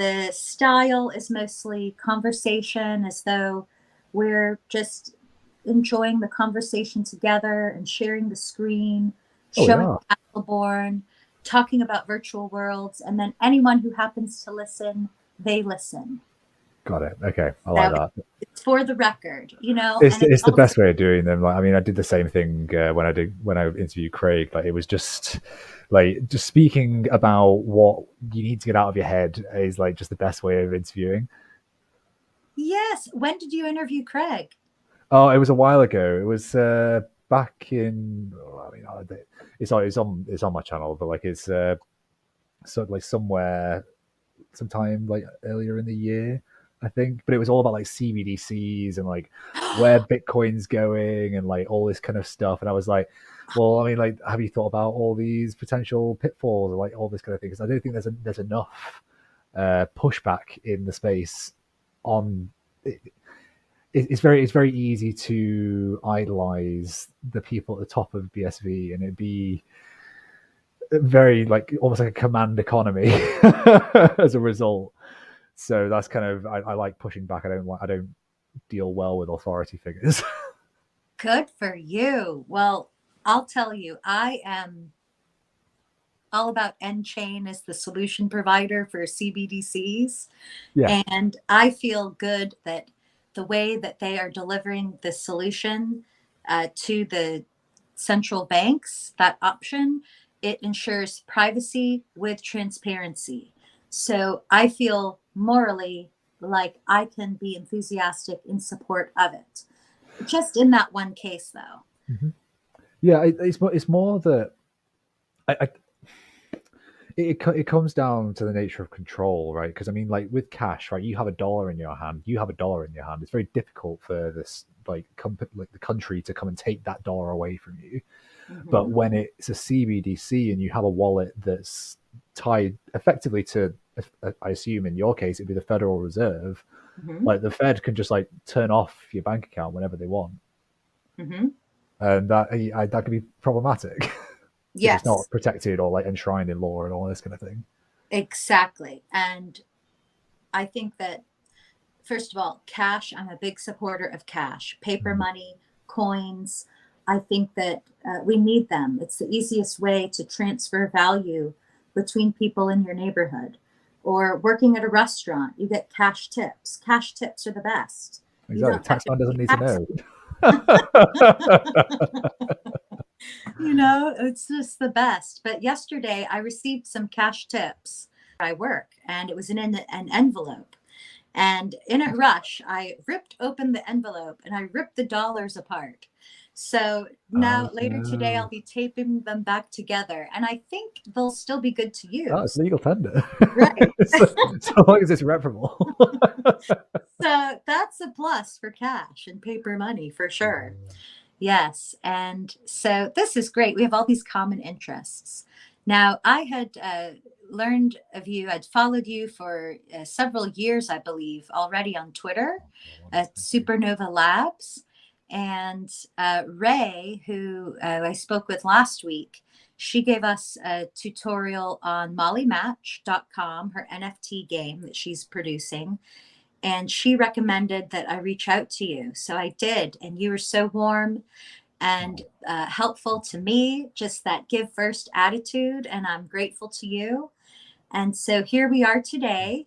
The style is mostly conversation, as though we're just enjoying the conversation together and sharing the screen, Oh showing yeah, Castleborn, talking about virtual worlds, and then anyone who happens to listen, they listen. got it. Okay, I like So that. it's for the record, It's and it's it's the also best way of doing them. Like, I mean, I did the same thing when I interviewed Craig. Like, it was just like just speaking about what you need to get out of your head is like just the best way of interviewing. yes. When did you interview Craig? Oh, it was a while ago. It was back in. Oh, I mean, it's on my channel, but like it's like somewhere sometime like earlier in the year, I think. But it was all about like CBDCs and like where Bitcoin's going and like all this kind of stuff. And I was like, well, I mean, like, have you thought about all these potential pitfalls or like all this kind of thing? Because I don't think there's enough pushback in the space on. It's very easy to idolize the people at the top of BSV and it'd be very like almost like a command economy as a result. So that's kind of I like pushing back. I don't deal well with authority figures. Good for you. Well, I'll tell you, I am all about Chain as the solution provider for CBDCs. Yeah, And I feel good that the way that they are delivering the solution to the central banks, that option, it ensures privacy with transparency. So I feel morally like I can be enthusiastic in support of it. Just in that one case, though. mm-hmm. Yeah. It's more that I it comes down to the nature of control, right? Because I mean, like with cash, right? You have a dollar in your hand. You have a dollar in your hand. It's very difficult for this like the country to come and take that dollar away from you. But Mm-hmm. when it's a CBDC and you have a wallet that's tied effectively to, I assume in your case, it'd be the Federal Reserve, Mm-hmm. like the Fed can just like turn off your bank account whenever they want. Mm-hmm. And that could be problematic if it's not Yes, protected or like enshrined in law and all this kind of thing. exactly. And I think that, first of all, cash, I'm a big supporter of cash, paper Mm. money, coins. I think that we need them. It's the easiest way to transfer value between people in your neighborhood. Or working at a restaurant, you get cash tips. Cash tips are the best. You Exactly. don't have to Taxman doesn't pay need to tax. know. It's just the best. But yesterday I received some cash tips. I work, and it was in an envelope. And in a rush, I ripped open the envelope and I ripped the dollars apart. So now, Oh, later today, I'll no. be taping them back together, and I think they'll still be good to Oh, use. it's legal tender. Right. So long as it's reparable. So that's a plus for cash and paper money for sure. Yes. And so this is great. We have all these common interests. Now, I had learned of you, I'd followed you for several years, I believe, already on Twitter at Thank you. Supernova Labs. And Ray, who I spoke with last week, she gave us a tutorial on mollymatch.com, her NFT game that she's producing. And she recommended that I reach out to you. So I did. And you were so warm and Oh, helpful to me, just that give first attitude. And I'm grateful to you. And so here we are today.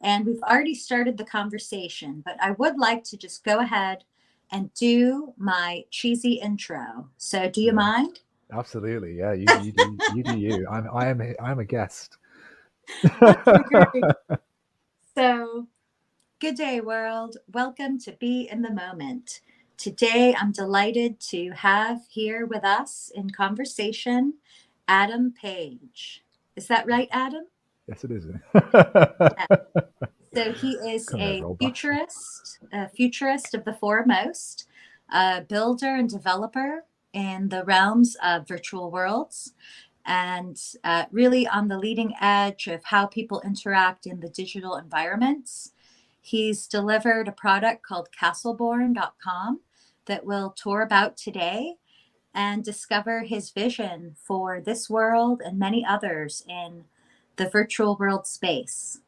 And we've already started the conversation, but I would like to just go ahead and do my cheesy intro. So, do you yeah. mind? Absolutely. Yeah. You do you. I'm a guest. Okay, great. So, good day, world. Welcome to Be in the Moment. Today, I'm delighted to have here with us in conversation Adam Paigge. Is that right, Adam? Yes, it is. Yeah. So he is Come a over, old bastard. futurist of the foremost, a builder and developer in the realms of virtual worlds, and really on the leading edge of how people interact in the digital environments. He's delivered a product called castleborn.com that we'll tour about today and discover his vision for this world and many others in the virtual world space.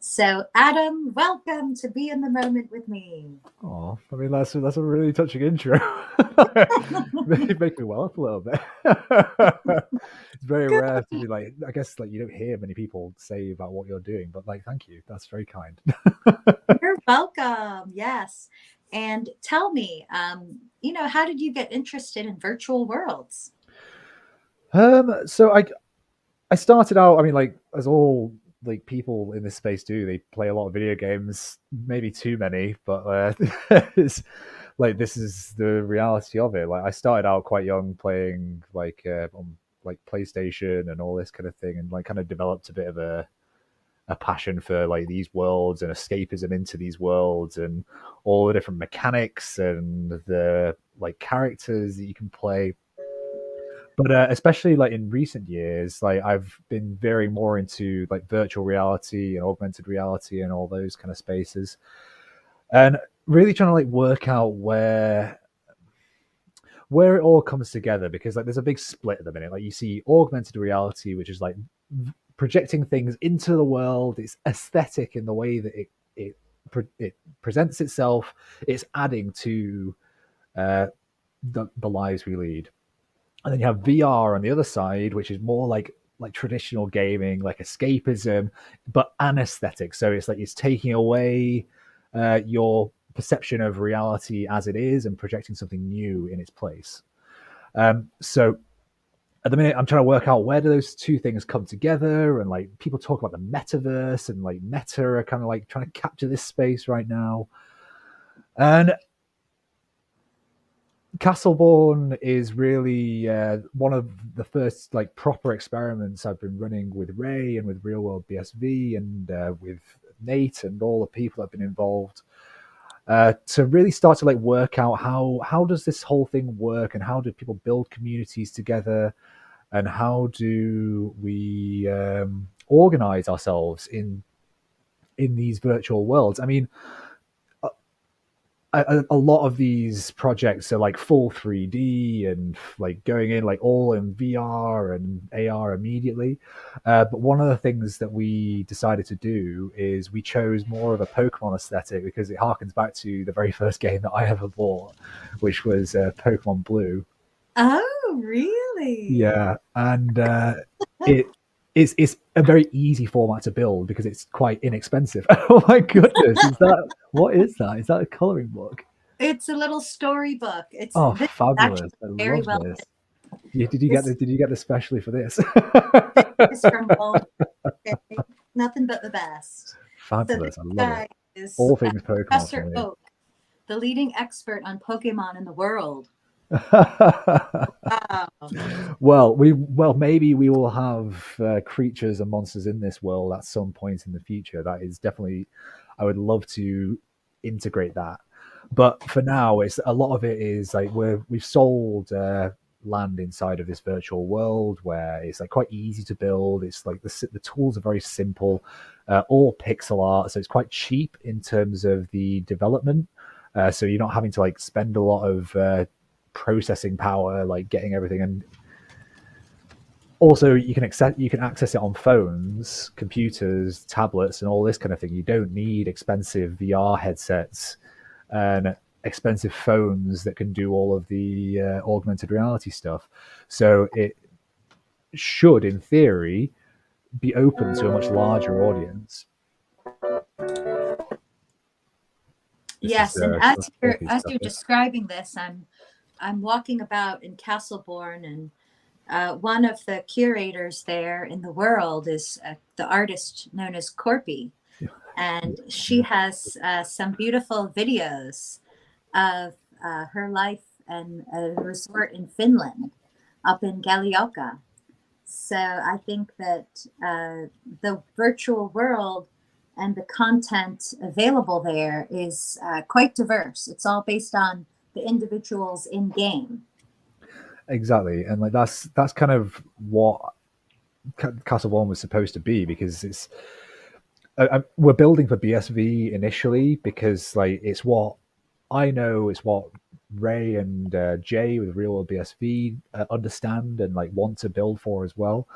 So, Adam, welcome to Be in the Moment with me. Oh, I mean that's a really touching intro. It makes me well up a little bit. It's very Good. rare to be like. I guess like you don't hear many people say about what you're doing, but like, thank you. That's very kind. You're welcome. Yes. And tell me, how did you get interested in virtual worlds? So I started out. I mean, like as all like people in this space do, they play a lot of video games. Maybe too many, but it's like this is the reality of it. Like I started out quite young playing like on like PlayStation and all this kind of thing, and like kind of developed a bit of a passion for like these worlds and escapism into these worlds and all the different mechanics and the like characters that you can play. But especially like in recent years, like I've been veering more into like virtual reality and augmented reality and all those kind of spaces, and really trying to like work out where it all comes together, because like there's a big split at the minute. Like you see augmented reality, which is like projecting things into the world. It's aesthetic in the way that it presents itself. It's adding to uh, the lives we lead. And then you have VR on the other side, which is more like traditional gaming, like escapism, but anesthetic. So it's like it's taking away your perception of reality as it is and projecting something new in its place. So at the minute, I'm trying to work out where do those two things come together, and like people talk about the metaverse and like Meta are kind of like trying to capture this space right now. And Castleborn is really one of the first like proper experiments I've been running with Ray and with Real World BSV and with Nate and all the people that have been involved, to really start to like work out how does this whole thing work, and how do people build communities together, and how do we organize ourselves in these virtual worlds. I mean, a lot of these projects are like full 3D and like going in like all in VR and AR immediately. But one of the things that we decided to do is we chose more of a Pokemon aesthetic, because it harkens back to the very first game that I ever bought, which was Pokemon Blue. Oh, really? Yeah, and it it's a very easy format to build because it's quite inexpensive. Oh my goodness, is that what is that? Is that a coloring book? It's a little storybook. Oh, This is actually fabulous! I very love well this. written. Yeah, did you get This did you get this specially for this? this is from Bold. Okay? Nothing but the best. So this Fabulous! I love it. guy is All things Pokemon for Professor me. Oak, the leading expert on Pokemon in the world. Wow. Well maybe we will have creatures and monsters in this world at some point in the future. That is definitely, I would love to integrate that. But for now, it's a lot of it is like we've sold land inside of this virtual world where it's like quite easy to build. It's like the tools are very simple, all pixel art, so it's quite cheap in terms of the development. So you're not having to like spend a lot of processing power, like getting everything. And also you can access it on phones, computers, tablets, and all this kind of thing. You don't need expensive VR headsets and expensive phones that can do all of the augmented reality stuff. So it should, in theory, be open to a much larger audience. This is Yes, and some quality as stuff. you're describing this, I'm walking about in Castleborn, and one of the curators there in the world is the artist known as Corpy, and she has some beautiful videos of her life and a resort in Finland, up in Galioka. So I think that the virtual world and the content available there is quite diverse. It's all based on the individuals in game. Exactly, and like that's kind of what Castle One was supposed to be, because it's we're building for BSV initially because like it's what I know, it's what Ray and Jay with Real World BSV understand and like want to build for as well.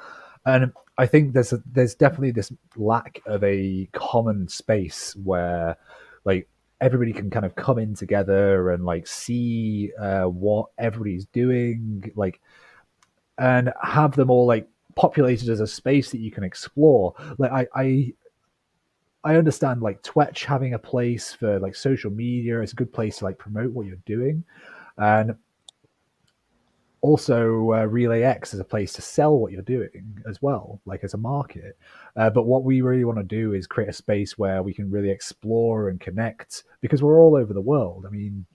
And I think there's definitely this lack of a common space where like everybody can kind of come in together and like see what everybody's doing, like, and have them all like populated as a space that you can explore. Like I understand like Twitch having a place for like social media. It's a good place to like promote what you're doing, and also Relay X is a place to sell what you're doing as well, like as a market. But what we really want to do is create a space where we can really explore and connect, because we're all over the world. I mean,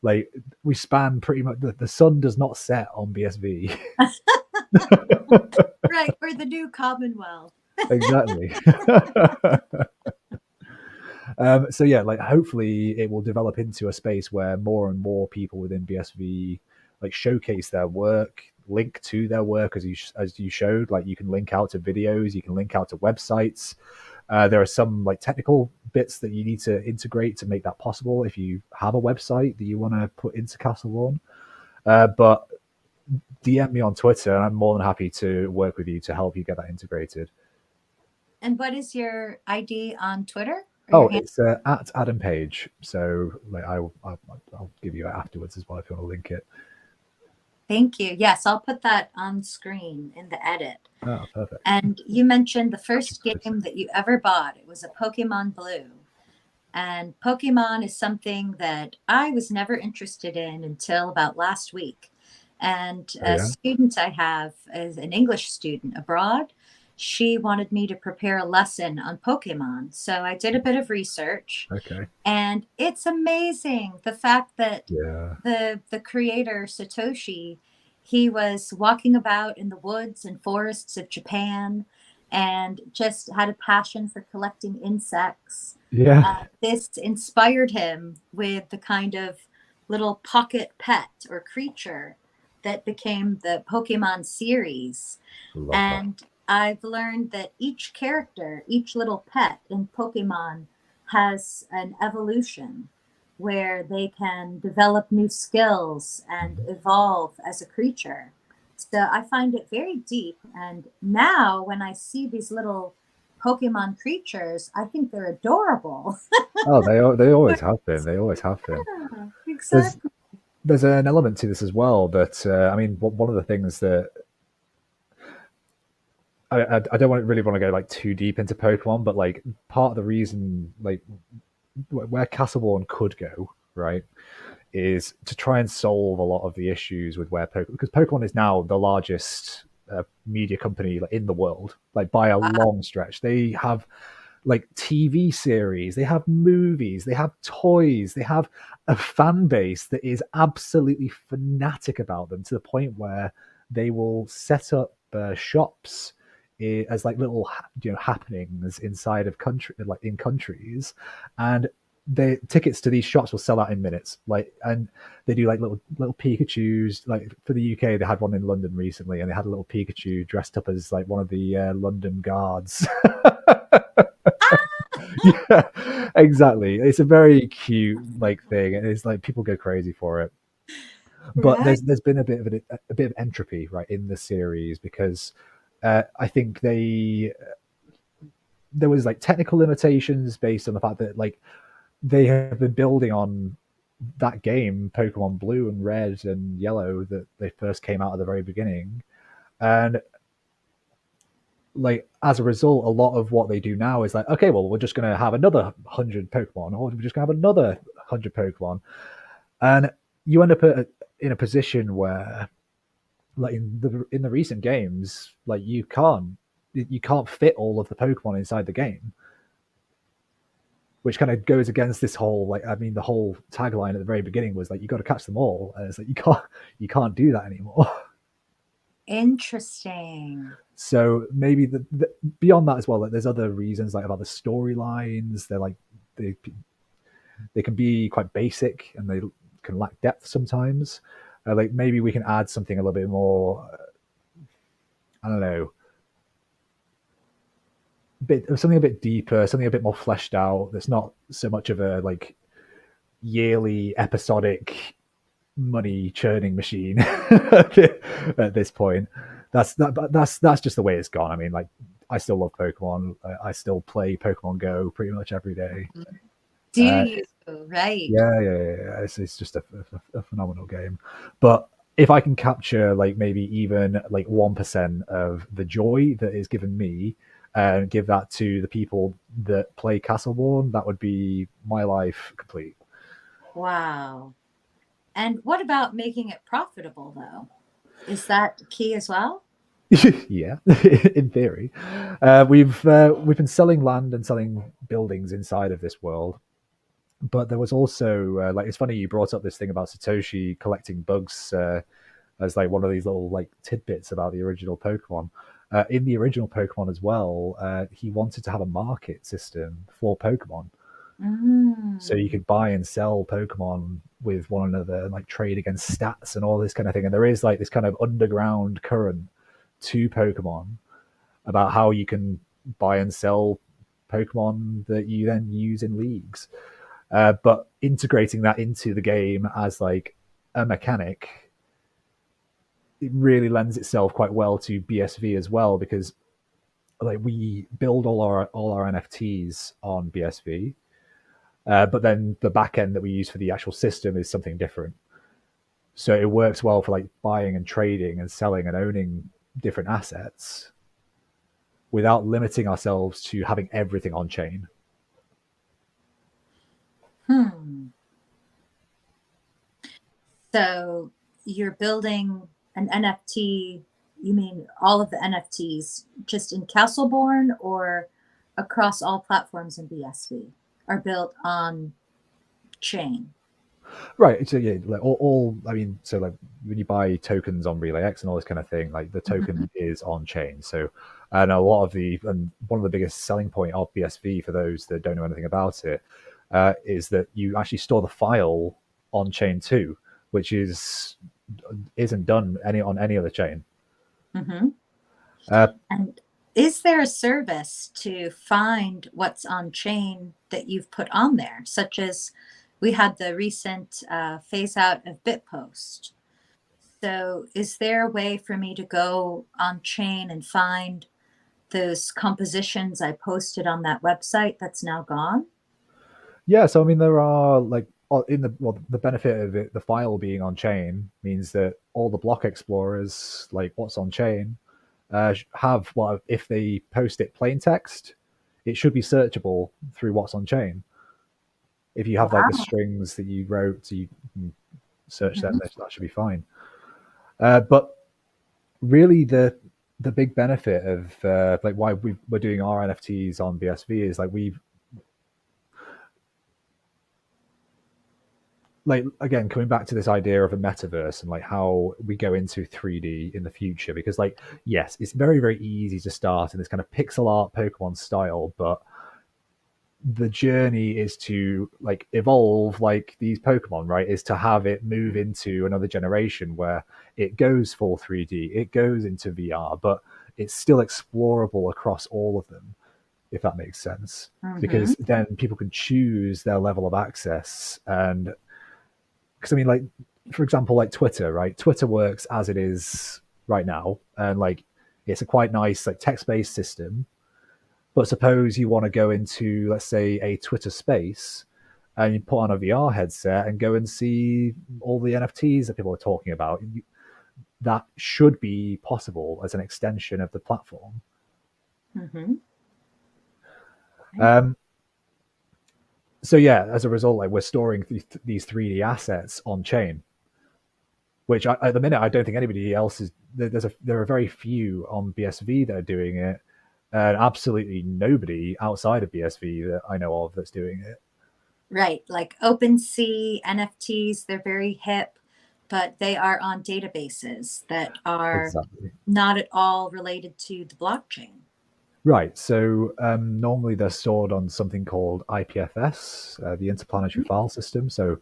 like we span pretty much the sun does not set on BSV. Right, we're the new Commonwealth. Exactly. So yeah, like hopefully it will develop into a space where more and more people within BSV like showcase their work, link to their work, as you showed. Like you can link out to videos, you can link out to websites. There are some like technical bits that you need to integrate to make that possible if you have a website that you want to put into Castle Lawn. But DM me on Twitter, and I'm more than happy to work with you to help you get that integrated. And what is your ID on Twitter or your Oh, hand? it's at Adam Page. So like I'll give you it afterwards as well if you want to link it. Thank you. Yes, I'll put that on screen in the edit. Oh, perfect. And you mentioned the Much first appreciated. game that you ever bought. It was a Pokemon Blue. And Pokemon is something that I was never interested in until about last week. And Oh a yeah. student I have is an English student abroad. She wanted me to prepare a lesson on Pokemon. So I did a bit of research, Okay. and it's amazing the fact that Yeah. the creator Satoshi, he was walking about in the woods and forests of Japan and just had a passion for collecting insects. Yeah. This inspired him with the kind of little pocket pet or creature that became the Pokemon series. Love that. And I've learned that each character, each little pet in Pokemon has an evolution where they can develop new skills and Mhm. evolve as a creature. So I find it very deep. And now when I see these little Pokemon creatures, I think they're adorable. Oh, they always have been. They always have been. Yeah, There's exactly. there's an element to this as well that I mean, one of the things that I don't really want to go like too deep into Pokemon, but like part of the reason like where Castleborn could go, right, is to try and solve a lot of the issues with where Pokemon, because Pokemon is now the largest media company like, in the world, like by a Wow. long stretch. They have like TV series, they have movies, they have toys, they have a fan base that is absolutely fanatic about them to the point where they will set up shops as like little happenings inside of country, like in countries, and the tickets to these shops will sell out in minutes. Like, and they do like little Pikachu's. Like for the UK, they had one in London recently, and they had a little Pikachu dressed up as like one of the London guards. Yeah, exactly. It's a very cute like thing, and it's like people go crazy for it. But Right. there's been a bit of entropy right in the series because I think there was like technical limitations based on the fact that like they have been building on that game, Pokemon Blue and Red and Yellow, that they first came out at the very beginning, and like as a result, a lot of what they do now is like, okay, well, we're just going to have another 100 Pokemon, or we're just going to have another 100 Pokemon, and you end up in a position where, like in the recent games, like you can't fit all of the Pokemon inside the game, which kind of goes against this whole like I mean the whole tagline at the very beginning was like you got to catch them all, and it's like you can't do that anymore. Interesting. So maybe beyond that as well, like there's other reasons like about the storylines. They're like they they can be quite basic and they can lack depth sometimes. Like maybe we can add something a little bit more. I don't know, bit something a bit deeper, something a bit more fleshed out. That's not so much of a like yearly episodic money churning machine at this point. That's just the way it's gone. I mean, like, I still love Pokemon. I still play Pokemon Go pretty much every day. Do Uh, you? Right. yeah. It's just a phenomenal game. But if I can capture like maybe even like 1% of the joy that is given me and give that to the people that play Castleborn, that would be my life complete. Wow. And what about making it profitable, though? Is that key as well? Yeah, in theory, we've been selling land and selling buildings inside of this world, but there was also like, it's funny you brought up this thing about Satoshi collecting bugs as like one of these little like tidbits about the original Pokemon. In the original Pokemon as well, he wanted to have a market system for Pokemon, so you Mm. could buy and sell Pokemon with one another and like trade against stats and all this kind of thing. And there is like this kind of underground current to Pokemon about how you can buy and sell Pokemon that you then use in leagues. But integrating that into the game as like a mechanic, it really lends itself quite well to BSV as well, because like we build all our NFTs on BSV, but then the back end that we use for the actual system is something different. So it works well for like buying and trading and selling and owning different assets without limiting ourselves to having everything on chain. Hmm. So you're building an NFT. You mean all of the NFTs just in Castleborn or across all platforms in BSV are built on chain? Right. So yeah, like all I mean, so like when you buy tokens on Relay X and all this kind of thing, like the Mhm. token is on chain. So and a lot of the and one of the biggest selling point of BSV for those that don't know anything about it is that you actually store the file on chain too, which isn't done any on any other chain. Mhm. Uh, And is there a service to find what's on chain that you've put on there, such as we had the recent phase out of Bitpost? So, is there a way for me to go on chain and find those compositions I posted on that website that's now gone? Yeah, so I mean, there are like in the well, the benefit of it, the file being on chain means that all the block explorers, like what's on chain, have well, if they post it plain text, it should be searchable through what's on chain. If you have like the Wow. strings that you wrote, so you can search them, Mhm. that should be fine. But really, the big benefit of like why we're doing our NFTs on BSV is like we've like again coming back to this idea of a metaverse and like how we go into 3D in the future, because like yes, it's very easy to start in this kind of pixel art Pokemon style, but the journey is to like evolve like these Pokemon, right? Is to have it move into another generation where it goes full 3D, it goes into VR, but it's still explorable across all of them, if that makes sense, Mhm. because then people can choose their level of access. And because I mean, like for example, like Twitter, right? Twitter works as it is right now, and like it's a quite nice like text-based system. But suppose you want to go into, let's say, a Twitter space, and you put on a VR headset and go and see all the NFTs that people are talking about. That should be possible as an extension of the platform. Mhm. Right. Um, so yeah, as a result, like we're storing these 3D assets on chain, which at the minute I don't think anybody else is. There are very few on BSV that are doing it, and absolutely nobody outside of BSV that I know of that's doing it. Right. Like OpenSea, NFTs, they're very hip, but they are on databases that are Exactly. not at all related to the blockchain. Right. So normally they're stored on something called IPFS, the Interplanetary File System. So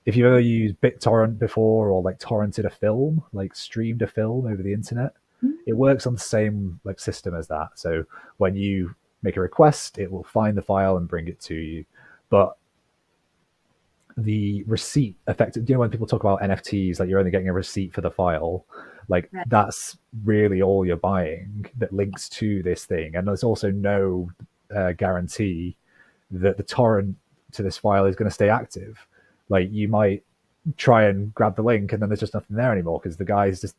if you've ever used BitTorrent before, or like torrented a film, like streamed a film over the internet, Mhm. it works on the same like system as that. So when you make a request, it will find the file and bring it to you. But the receipt effective, you know, when people talk about NFTs, like you're only getting a receipt for the file. Like Right. that's really all you're buying that links to this thing, and there's also no guarantee that the torrent to this file is going to stay active. Like you might try and grab the link and then there's just nothing there anymore because the guys just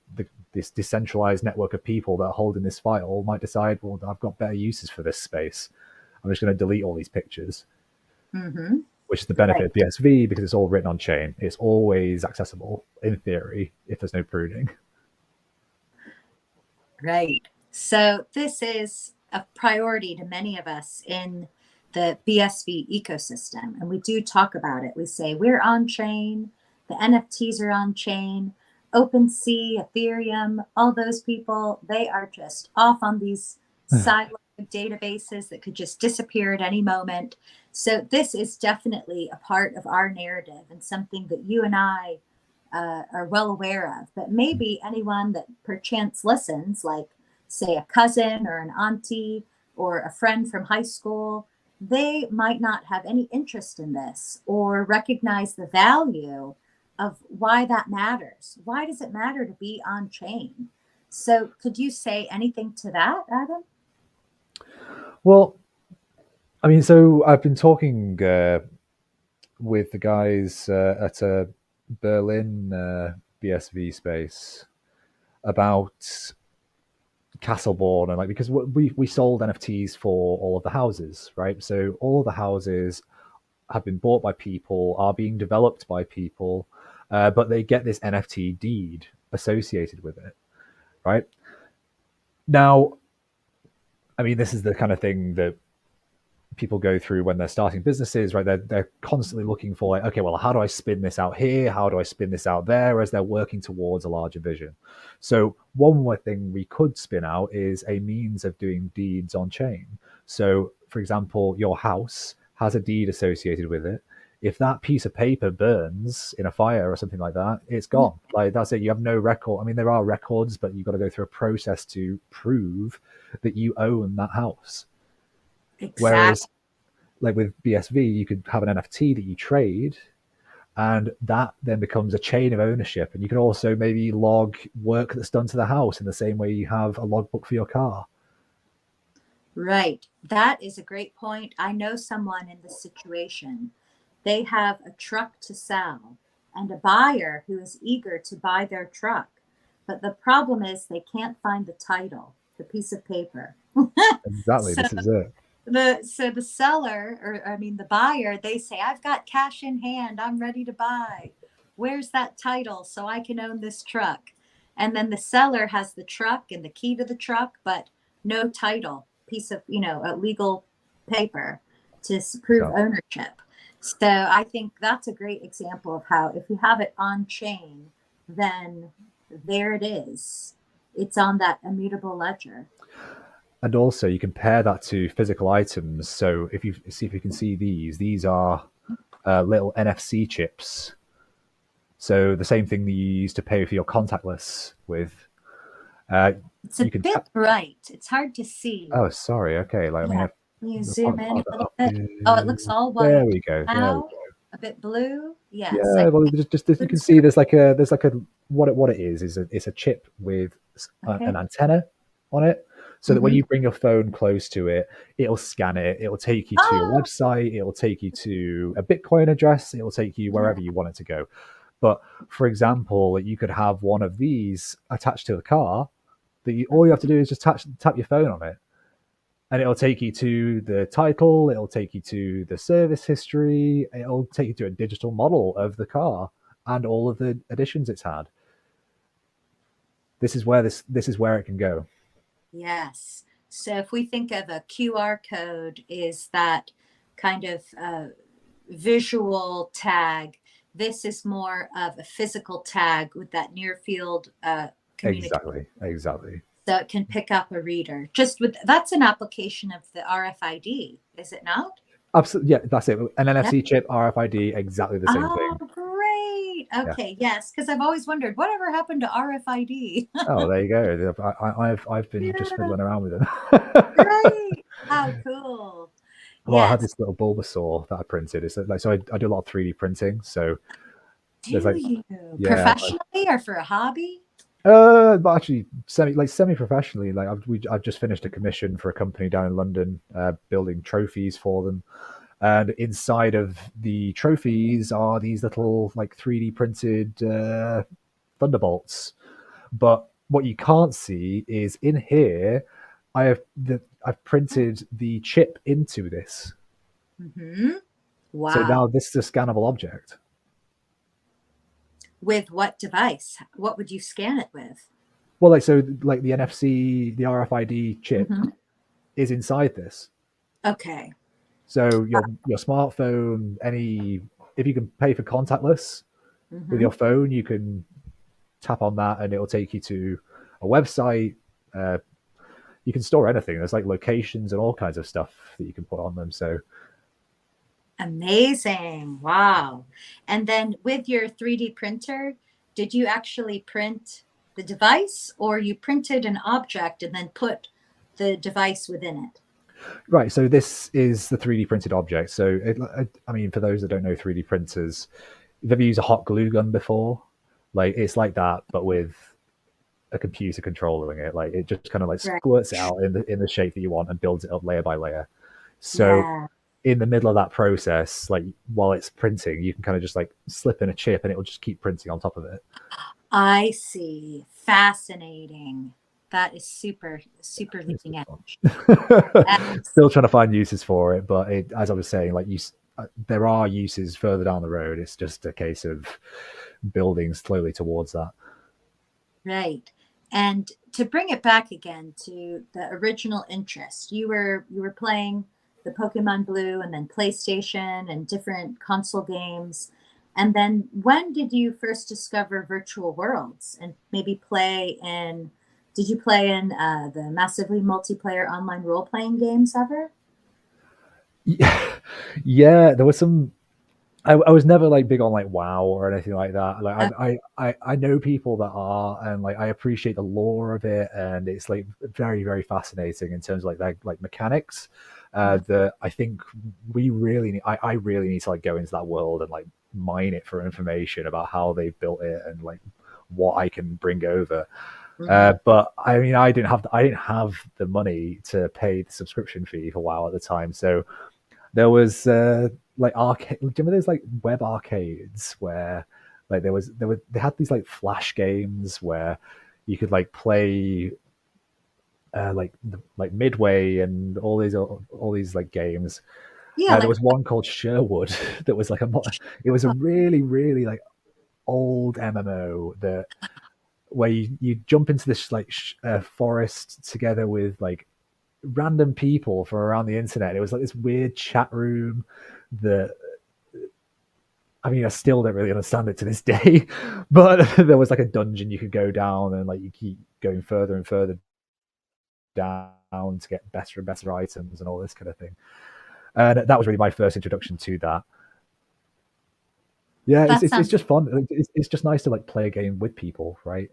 this decentralized network of people that are holding this file might decide, well, I've got better uses for this space, I'm just going to delete all these pictures. Mm-hmm. Which is the benefit Right. of BSV because it's all written on chain. It's always accessible in theory if there's no pruning. Right. So this is a priority to many of us in the BSV ecosystem. And we do talk about it. We say we're on chain, the NFTs are on chain, OpenSea, Ethereum, all those people, they are just off on these siloed databases that could just disappear at any moment. So this is definitely a part of our narrative and something that you and I are well aware of, but maybe anyone that perchance listens, like say a cousin or an auntie or a friend from high school, they might not have any interest in this or recognize the value of why that matters. Why does it matter to be on chain? So, could you say anything to that, Adam? Well, I mean, so I've been talking with the guys at a Berlin BSV space about Castleborn and like because we sold NFTs for all of the houses, right? So all of the houses have been bought by people, are being developed by people, but they get this NFT deed associated with it, right? Now, I mean, this is the kind of thing that people go through when they're starting businesses, right? They're constantly looking for like, okay, well, how do I spin this out here? How do I spin this out there? As they're working towards a larger vision. So one more thing we could spin out is a means of doing deeds on chain. So, for example, your house has a deed associated with it. If that piece of paper burns in a fire or something like that, it's gone. Like that's it. You have no record. I mean, there are records, but you've got to go through a process to prove that you own that house. Exactly. Whereas like with BSV, you could have an NFT that you trade, and that then becomes a chain of ownership. And you can also maybe log work that's done to the house in the same way you have a logbook for your car. Right. That is a great point. I know someone in this situation. They have a truck to sell and a buyer who is eager to buy their truck. But the problem is they can't find the title, the piece of paper. Exactly, So this is it. the seller, or I mean the buyer, they say, I've got cash in hand, I'm ready to buy. Where's that title so I can own this truck? And then the seller has the truck and the key to the truck, but no title, piece of, a legal paper to prove Yeah. ownership. So I think that's a great example of how if you have it on chain, then there it is. It's on that immutable ledger. And also, you compare that to physical items. So if you see if you can see these are little NFC chips. So the same thing that you use to pay for your contactless with. Uh, It's a you can bit tap. bright. It's hard to see. Oh, sorry. Okay, like I mean, Yeah. Can you I've zoom in a popped that little up. bit? Oh, it looks all There white we go. There we now, go. a bit blue. Yes, I Yeah, well, just you can can zoom see there's like a what it is it's a chip with in. an Okay. antenna on it, so that when Mm-hmm. you bring your phone close to it, it'll scan it. It'll take you to your Oh, website. It'll take you to a Bitcoin address. It'll take you yeah. wherever you want it to go. But for example, you could have one of these attached to the car. All you have to do is just tap your phone on it, and it'll take you to the title, it'll take you to the service history, it'll take you to a digital model of the car and all of the additions it's had. This is where it can go. Yes. So if we think of a QR code is that kind of visual tag, this is more of a physical tag with that near field communication. Exactly. So it can pick up a reader. Just with that's an application of the RFID, is it not? Absolutely, yeah, that's it. An Yeah. NFC chip, RFID, exactly the same Oh, thing. great. Yeah. Okay, yes, because I've always wondered whatever happened to RFID. Oh, there you go. I've been just Yeah, fiddling around with them. great. How cool. Well, I had Yes. this little Bulbasaur that I printed. It's like so I do a lot of 3D printing. So there's Do like you yeah, professionally or for a hobby? But actually, semi professionally, like I've just finished a commission for a company down in London, building trophies for them, and inside of the trophies are these little like 3D printed thunderbolts. But what you can't see is in here, I've printed the chip into this, Hmm. so now Wow. this is a scannable object. With what device? What would you scan it with? Well, like so, like the NFC, the RFID chip Hmm. is inside this. Okay. So your smartphone, any if you can pay for contactless with Hmm. your phone, you can tap on that and it'll take you to a website. Uh, you can store anything. There's like locations and all kinds of stuff that you can put on them. So Amazing. Wow. And then with your 3D printer, did you actually print the device or you printed an object and then put the device within it? right, so this is the 3D printed object. So I mean, for those that don't know 3D printers, if you've ever used a hot glue gun before, like it's like that, but with a computer controlling it. Like it just kind of like Right. squirts it out in the shape that you want and builds it up layer by layer. So Yeah, in the middle of that process, like while it's printing, you can kind of just like slip in a chip and it will just keep printing on top of it. I see. Fascinating. That is super, super It's leading edge. fun. Yes. Still trying to find uses for it, but as I was saying, like there are uses further down the road. It's just a case of building slowly towards that. Right. And to bring it back again to the original interest, you were playing the Pokemon Blue and then PlayStation and different console games. And then when did you first discover virtual worlds and maybe play in did you play in the massively multiplayer online role-playing games ever? Yeah, yeah, there was some. I was never like big on like WoW or anything like that. Like Uh, I know people that are, and like I appreciate the lore of it, and it's like very very fascinating in terms of like mechanics. That I think we really need. I really need to like go into that world and like mine it for information about how they've built it and like what I can bring over. mhm. But I mean, I didn't have the money to pay the subscription fee for WoW at the time, so there was like arcade. Do you remember those like web arcades where like they had these like flash games where you could like play like Midway and all these like games. Yeah, There like was one called Sherwood that was like it was a really really like old MMO that where you jump into this like forest together with like random people from around the internet. It was like this weird chat room that I mean, I still don't really understand it to this day, but there was like a dungeon you could go down and like you keep going further and further down to get better and better items and all this kind of thing. And that was really my first introduction to that. Yeah, that it's sounds just fun. It's just nice to like play a game with people, right?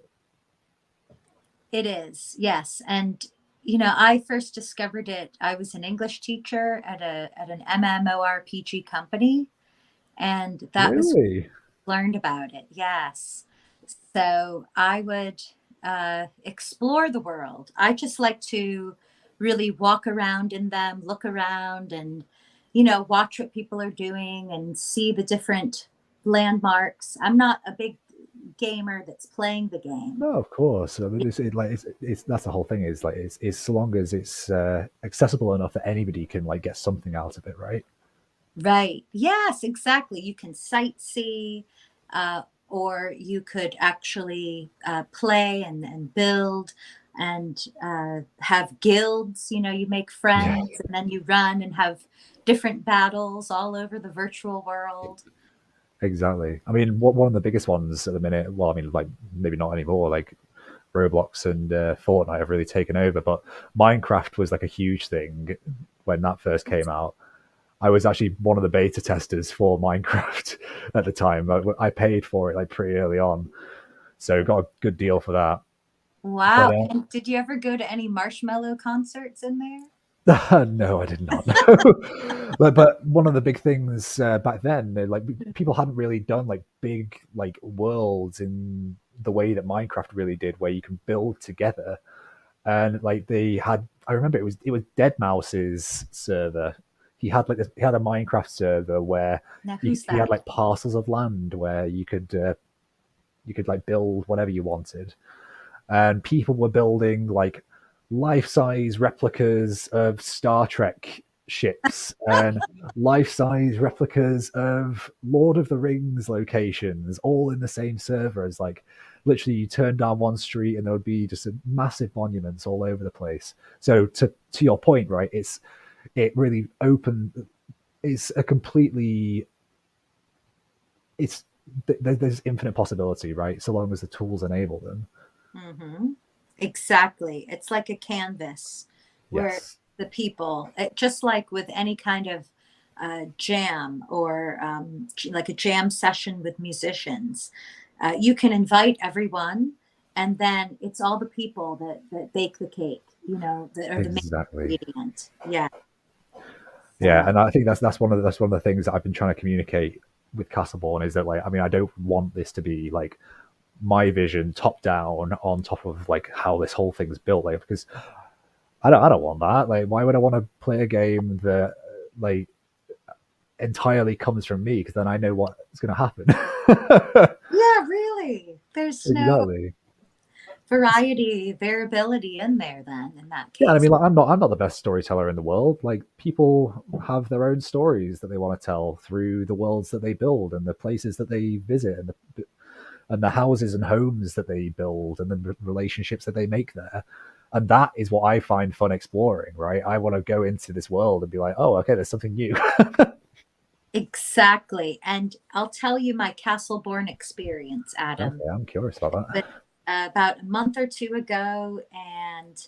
it is, yes. And I first discovered it. I was an English teacher at an MMORPG company, and that was Really? learned about it. Yes. So I would explore the world. I just like to really walk around in them, look around, and watch what people are doing and see the different landmarks. I'm not a big gamer that's playing the game. No, of course. I mean, it's that's the whole thing. Is like it's so long as it's accessible enough that anybody can like get something out of it, right? Right. Yes, exactly. You can sightsee, or you could actually play and build and have guilds. You make Yeah. friends and then you run and have different battles all over the virtual world. Exactly. I mean, one of the biggest ones at the minute. Well, I mean, like maybe not anymore. Like Roblox and Fortnite have really taken over, but Minecraft was like a huge thing when that first came out. I was actually one of the beta testers for Minecraft at the time. I paid for it like pretty early on, so got a good deal for that. But Wow. And did you ever go to any Marshmallow concerts in there? no, I did not know. But one of the big things back then, like people hadn't really done like big like worlds in the way that Minecraft really did, where you can build together. And like they had, I remember it was Dead Mouse's server. He had a Minecraft server where Now, who's he had that? like parcels of land where you could like build whatever you wanted, and people were building like life-size replicas of Star Trek ships and life-size replicas of Lord of the Rings locations, all in the same server. As like literally, you turn down one street and there would be just a massive monuments all over the place. So to your point, right? It really opened. It's a completely it's there's infinite possibility, right? So long as the tools enable them. Hmm. Exactly. It's like a canvas where Yes, the people, just like with any kind of jam or like a jam session with musicians, you can invite everyone, and then it's all the people that bake the cake, that are the main exactly. ingredient. Yeah. Yeah, So and I think that's one of the things that I've been trying to communicate with Castleborn is that like I mean I don't want this to be like my vision top down on top of like how this whole thing's built, like because I don't want that. Like why would I want to play a game that like entirely comes from me, because then I know what's going to happen. yeah, really, there's no Exactly. variety, variability in there then in that Yeah, I case. mean, like, I'm not the best storyteller in the world. Like, people have their own stories that they want to tell through the worlds that they build and the places that they visit and the houses and homes that they build and the relationships that they make there. And that is what I find fun exploring, right? I want to go into this world and be like, oh, okay, there's something new. Exactly. And I'll tell you my Castleborn experience, Adam. Okay, I'm curious about But that. about a month or two ago, and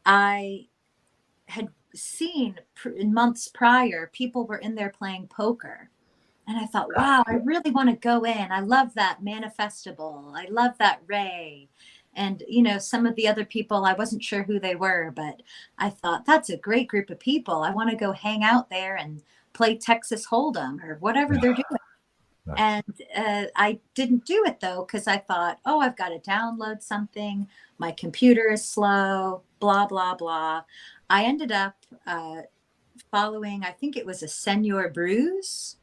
I had seen in months prior, people were in there playing poker. And I thought, wow, I really want to go in. I love that manifestable. I love that Ray. And, some of the other people, I wasn't sure who they were, but I thought that's a great group of people. I want to go hang out there and play Texas Hold'em or whatever they're doing. Nice. And I didn't do it though, because I thought, oh, I've got to download something. My computer is slow, blah, blah, blah. I ended up following, I think it was a Senor Brews.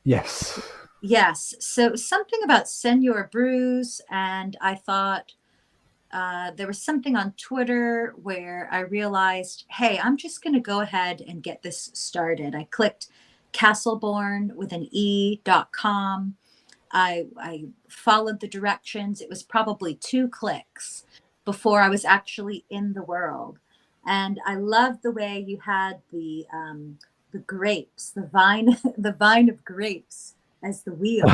Yes. Yes. So something about Senor Brews. And I thought there was something on Twitter where I realized, hey, I'm just going to go ahead and get this started. I clicked castleborn with an e.com. I followed the directions. It was probably 2 clicks before I was actually in the world. And I loved the way you had the grapes, the vine, the vine of grapes as the wheel.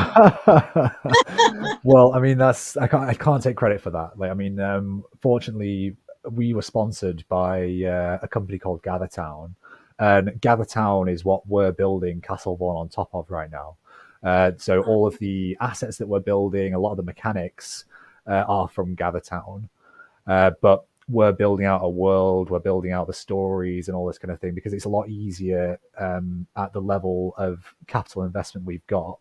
Well, I mean, I can't take credit for that. Like, I mean, fortunately, we were sponsored by a company called GatherTown, and GatherTown is what we're building Castleborn on top of right now. So all of the assets that we're building, a lot of the mechanics are from GatherTown. But we're building out a world, we're building out the stories and all this kind of thing because it's a lot easier at the level of capital investment we've got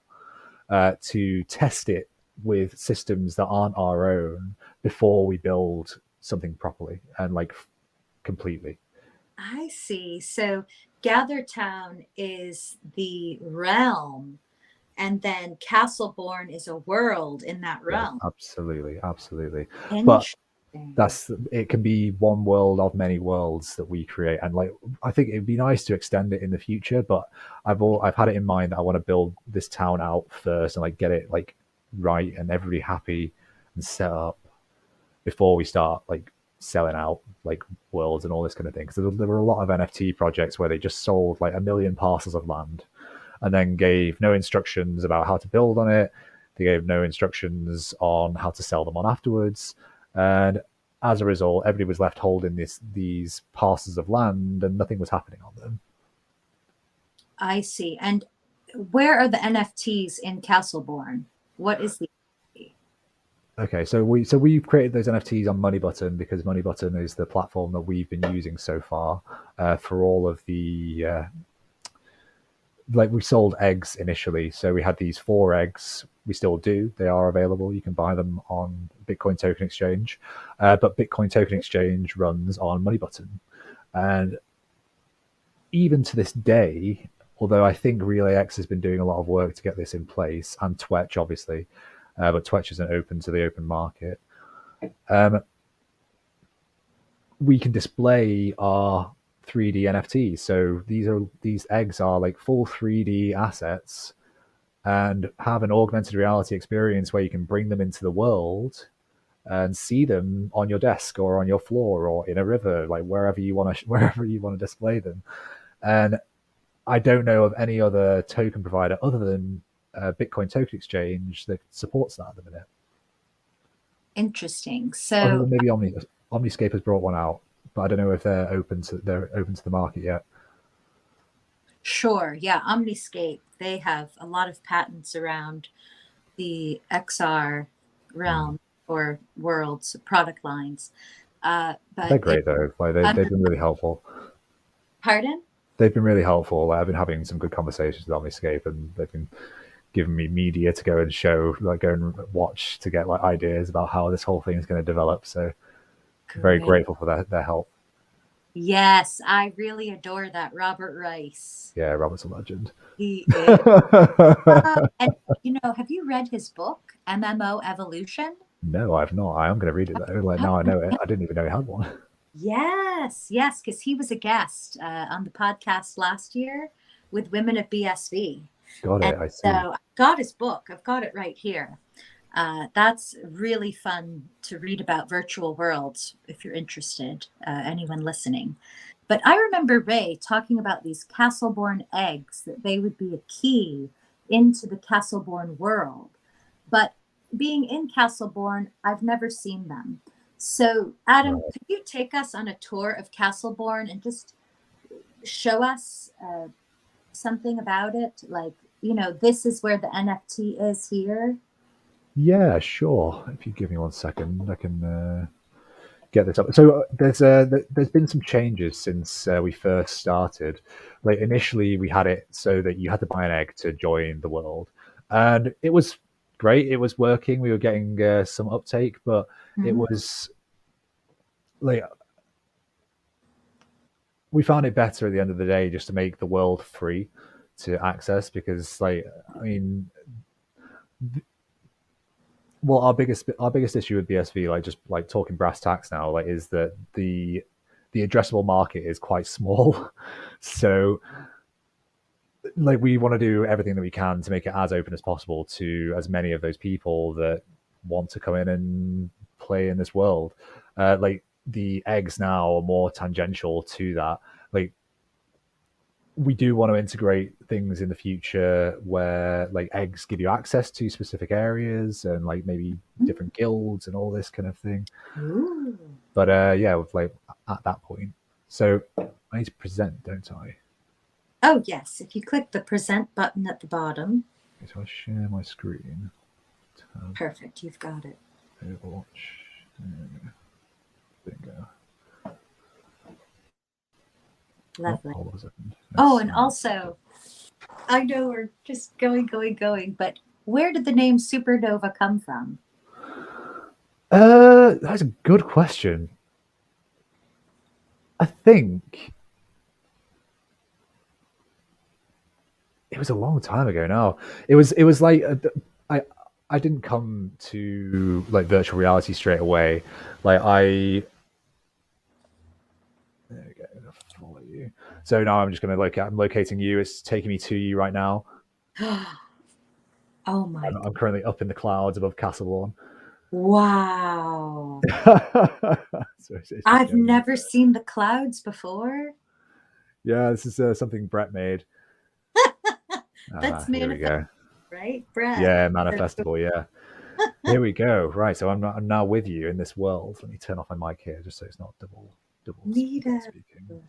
to test it with systems that aren't our own before we build something properly and like completely. I see. So Gathertown is the realm, and then Castleborn is a world in that Yeah, realm. absolutely, absolutely. But Interesting. that's it can be one world of many worlds that we create, and like I think it'd be nice to extend it in the future. But I've had it in mind that I want to build this town out first and like get it like right and everybody happy and set up before we start like selling out like worlds and all this kind of thing. Because there were a lot of NFT projects where they just sold like a million parcels of land and then gave no instructions about how to build on it. They gave no instructions on how to sell them on afterwards. And as a result, everybody was left holding these parcels of land and nothing was happening on them. I see. And where are the NFTs in Castleborn? What is the NFT? Okay, so we've created those NFTs on Money Button because Money Button is the platform that we've been using so far for all of the like we sold eggs initially, so we had these 4 eggs. We still do. They are available. You can buy them on Bitcoin Token Exchange, but Bitcoin Token Exchange runs on Money Button, and even to this day, although I think RelayX has been doing a lot of work to get this in place, and Twetch obviously, but Twetch isn't open to the open market. We can display our 3D NFTs. So these eggs are like full 3D assets and have an augmented reality experience where you can bring them into the world and see them on your desk or on your floor or in a river, like wherever you want to wherever you want to display them. And I don't know of any other token provider other than Bitcoin Token Exchange that supports that at the minute. Interesting. Other So than maybe Omniscape has brought one out, but I don't know if they're open to the market yet. sure, yeah, Omniscape, they have a lot of patents around the XR realm or worlds product lines. They're But it, great though. Like they've under, been really helpful. pardon? They've been really helpful. Like, I've been having some good conversations with Omniscape, and they've been giving me media to go and show, like go and watch to get like ideas about how this whole thing is going to develop. So very Great. grateful for their help. Yes, I really adore that Robert Rice. Yeah, Robert's a legend. He is. And have you read his book, MMO Evolution? No, I've not. I am going to read it though. Like now I know it. I didn't even know he had one. Yes, yes, because he was a guest on the podcast last year with Women of BSV. Got And it. I see. so I got his book. I've got it right here. That's really fun to read about virtual worlds if you're interested, anyone listening. But I remember Ray talking about these Castleborn eggs, that they would be a key into the Castleborn world. But being in Castleborn, I've never seen them. So, Adam, Right. could you take us on a tour of Castleborn and just show us something about it? Like, this is where the NFT is here. Yeah, sure. If you give me 1 second, I can get this up. So there's been some changes since we first started. Like initially, we had it so that you had to buy an egg to join the world, and it was great. It was working. We were getting some uptake, but it Mhm. was like we found it better at the end of the day just to make the world free to access because, like, I mean, well, our biggest issue with BSV, like just like talking brass tacks now, like is that the addressable market is quite small. So like we want to do everything that we can to make it as open as possible to as many of those people that want to come in and play in this world. Like the eggs now are more tangential to that. Like we do want to integrate things in the future where like eggs give you access to specific areas and like maybe different guilds and all this kind of thing. Ooh. But yeah, with like at that point. So I need to present, don't I? Oh, yes. If you click the present button at the bottom, Okay, so I share my screen. perfect. You've got it. Overwatch. Bingo. Oh, Lovely. hold on a second. Oh, and also, I know we're just going, but where did the name Supernova come from? That's a good question. I think it was a long time ago now. It was like I I didn't come to like virtual reality straight away. Like there we go. I'll follow you. So now I'm just gonna I'm locating you. It's taking me to you right now. Oh my, I'm currently up in the clouds above Castleborn. wow. So it's just I've showing me. never seen the clouds before. Yeah, this is something Brett made. That's Here we manifest, go. right, Brett? Yeah, manifestable. Yeah. Here we go. Right, so I'm now with you in this world. Let me turn off my mic here, just so it's not double Nita. speaking.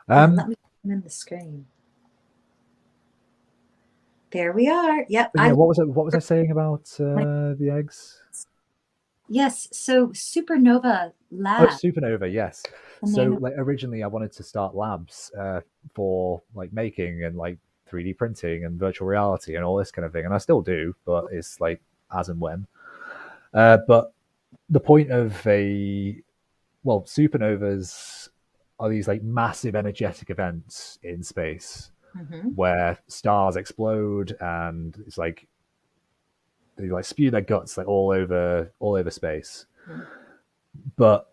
Yeah, let me come in the screen. There we are. Yep. Yeah, what was I saying about the eggs? Yes. So Supernova Oh, Lab, Supernova, yes. the name So of. like originally I wanted to start labs for like making and like 3D printing and virtual reality and all this kind of thing, and I still do, but it's like as and when. But the point of supernovas are these like massive energetic events in space Hmm. where stars explode and it's like they like spew their guts like all over space. But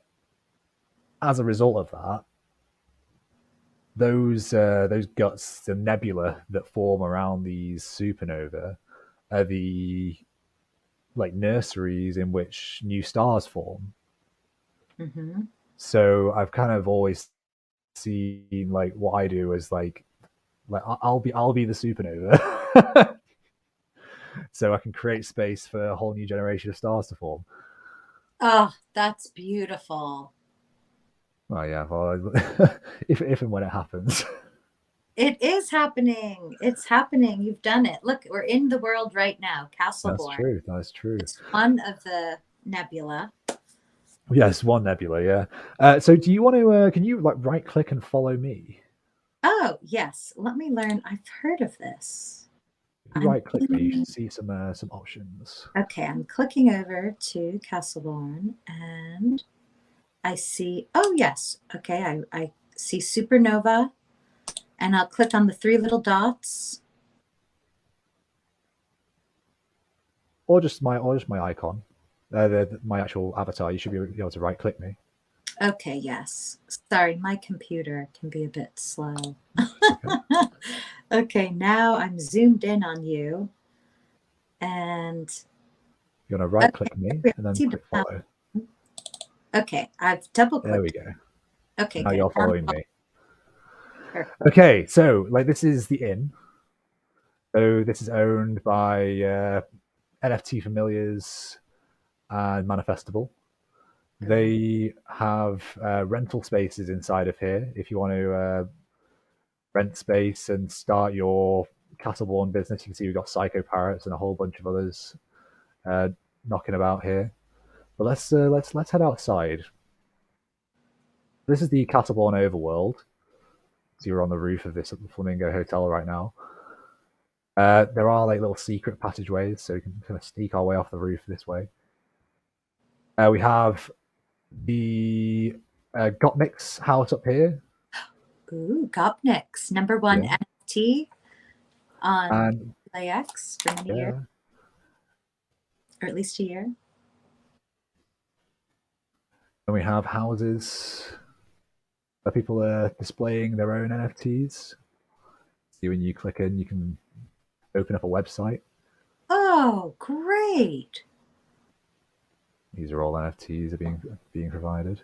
as a result of that, those guts, the nebula that form around these supernova, are the like nurseries in which new stars form. Hmm. So I've kind of always seen like what I do as like I'll be the supernova, so I can create space for a whole new generation of stars to form. Oh, that's beautiful. Well, yeah, well, if and when it happens. It is happening. It's happening. You've done it. Look, we're in the world right now. That's Castleborn. true. That's true. It's one of the nebula. Yes, one nebula. Yeah. So, do you want to? Can you like right click and follow me? Oh, yes. Let me learn. I've heard of this. If you I'm right click me, you should in, see some options. okay, I'm clicking over to Castleborn and I see, oh, yes. Okay, I see Supernova and I'll click on the three little dots. Or just my icon, my actual avatar. You should be able to right click me. Okay, yes. Sorry, my computer can be a bit slow. Okay. Okay, now I'm zoomed in on you and You want to right click me okay, and then see the click follow. okay, I've double There we clicked. go. Okay, Now good. you're following me. Perfect. Okay, so like this is the inn. So this is owned by NFT Familiars and Manifestable. They have rental spaces inside of here if you want to rent space and start your Castleborn business. You can see we've got Psycho Parrots and a whole bunch of others uh, knocking about here. But let's head outside. This is the Castleborn overworld. So you're on the roof of this Flamingo Hotel right now. There are like little secret passageways, so we can kind of sneak our way off the roof this way. We have the Gottmix house up here. Ooh, Gopnik's number one Yeah. NFT on And LAX for many years, yeah, or at least a year. and we have houses where people are displaying their own NFTs. See, when you click in, you can open up a website. Oh, great. These are all NFTs that are being provided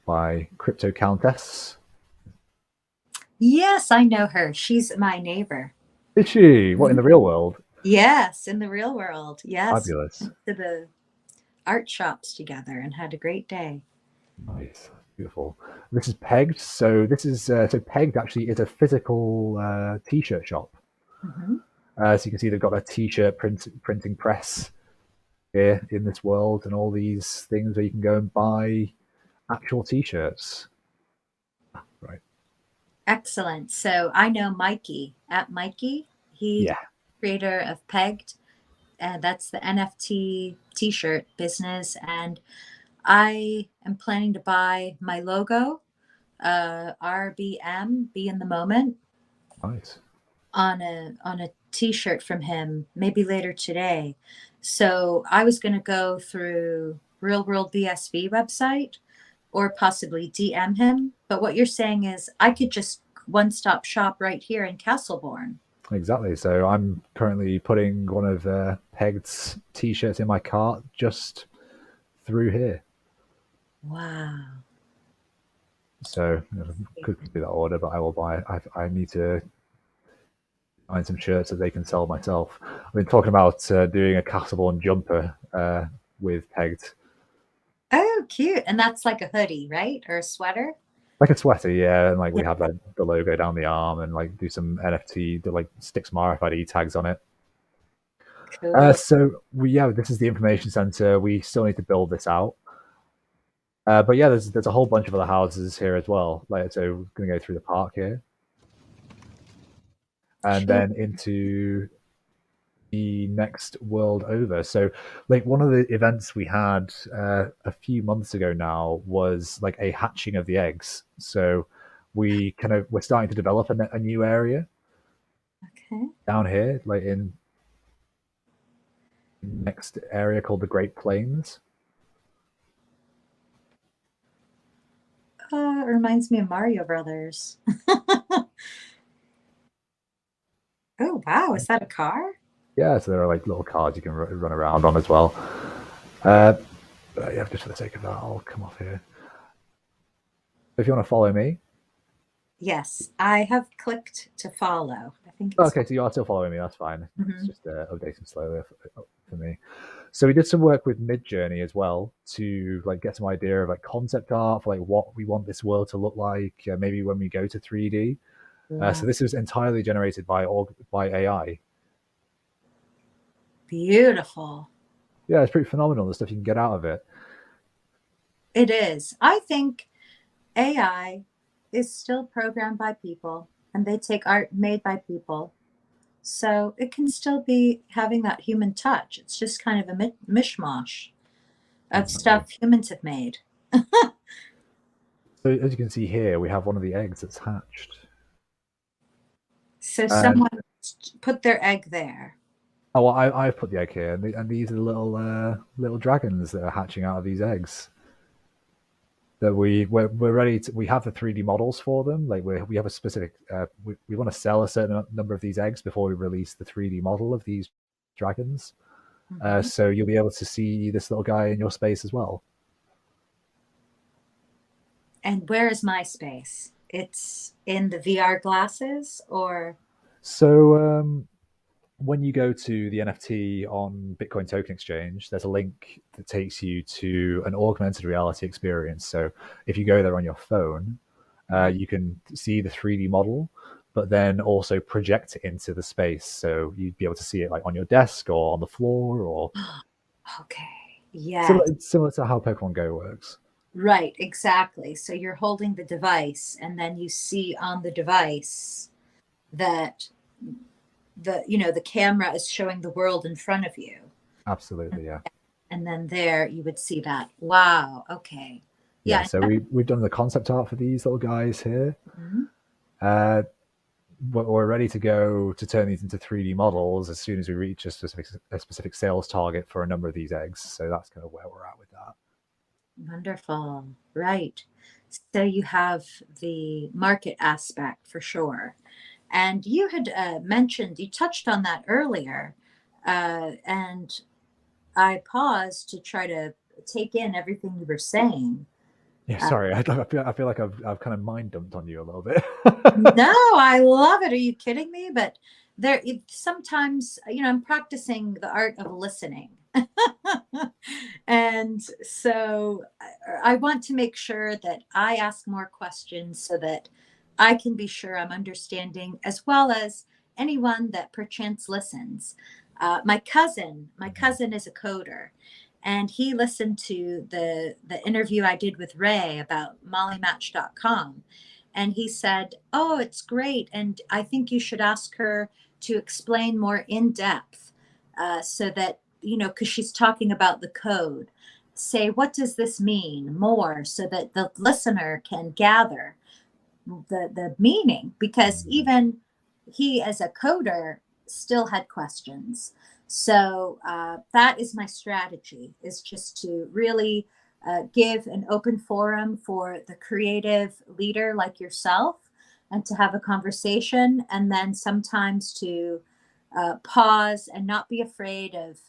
by Crypto Countess. Yes, I know her. She's my neighbor. Is she? What, in the real world? Yes, in the real world. Yes. Fabulous. To the art shops together and had a great day. Nice. Beautiful. This is Pegged. So this is so Pegged actually is a physical t-shirt shop. Hmm. So you can see they've got a t-shirt printing press here in this world, and all these things where you can go and buy actual t-shirts. Right. Excellent. So I know Mikey at Mikey. He's Yeah. creator of Pegged. That's the NFT t-shirt business. And I am planning to buy my logo, RBM, Be in the Moment, Nice. on a t-shirt from him, maybe later today. So I was going to go through Real World BSV website or possibly DM him. But what you're saying is I could just one-stop shop right here in Castleborn. Exactly. So I'm currently putting one of Pegged's t-shirts in my cart just through here. Wow. So could do that order, but I will buy. I need to find some shirts that they can sell myself. I've been talking about doing a Castleborn jumper with Pegged, Oh, cute. And that's like a hoodie, right? Or a sweater? like a sweater, yeah, and like Yeah, we have the logo down the arm, and like do some NFT, to like stick some RFID tags on it. cool. So this is the information center. We still need to build this out. But yeah, there's a whole bunch of other houses here as well. Like, so we're gonna go through the park here. and Sure. then into the next world over. So, like one of the events we had a few months ago now was like a hatching of the eggs. So we're starting to develop a new area Okay. down here, like in the next area called the Great Plains. It reminds me of Mario Brothers. Oh, wow. Is that a car? Yeah, so there are like little cars you can run around on as well. Uh, but yeah, just for the sake of that, I'll come off here. If you want to follow me, Yes, I have clicked to follow. I think it's. okay, so you are still following me. That's fine. It's Mhm. just updating slowly for me. So we did some work with Midjourney as well to like get some idea of like concept art for like what we want this world to look like. Maybe when we go to 3D. Wow. So this was entirely generated by AI. Beautiful. Yeah, it's pretty phenomenal the stuff you can get out of it. It is. I think AI is still programmed by people and they take art made by people. So it can still be having that human touch. It's just kind of a mishmash of Definitely. stuff humans have made. So as you can see here, we have one of the eggs that's hatched. So And someone put their egg there. oh, well, I've put the egg here, and these are the little dragons that are hatching out of these eggs. That we're ready to. We have the 3D models for them. Like we have a specific. We want to sell a certain number of these eggs before we release the 3D model of these dragons. Mhm. So you'll be able to see this little guy in your space as well. And where is my space? It's in the VR glasses or So when you go to the NFT on Bitcoin Token Exchange, there's a link that takes you to an augmented reality experience. So if you go there on your phone, Mhm. you can see the 3D model, but then also project it into the space. So you'd be able to see it like on your desk or on the floor, or Okay. Yes. similar to how Pokemon Go works. Right, exactly. So you're holding the device and then you see on the device that the camera is showing the world in front of you. Absolutely, yeah. And then there you would see that. Wow. Okay. Yeah, Yeah. so we've done the concept art for these little guys here. Mhm. Uh, we're ready to go to turn these into 3D models as soon as we reach a specific sales target for a number of these eggs. So that's kind of where we're at with that. Wonderful. Right. So you have the market aspect for sure. And you had mentioned, you touched on that earlier. And I paused to try to take in everything you were saying. Yeah, Uh, sorry, I feel like I've kind of mind dumped on you a little bit. no, I love it. Are you kidding me? But sometimes, I'm practicing the art of listening. And so I want to make sure that I ask more questions so that I can be sure I'm understanding as well as anyone that perchance listens. My cousin is a coder, and he listened to the interview I did with Ray about mollymatch.com, and he said, "Oh, it's great, and I think you should ask her to explain more in depth, so that because she's talking about the code. Say, what does this mean more so that the listener can gather the meaning, because even he as a coder still had questions. So that is my strategy, is just to really give an open forum for the creative leader like yourself and to have a conversation, and then sometimes to pause and not be afraid of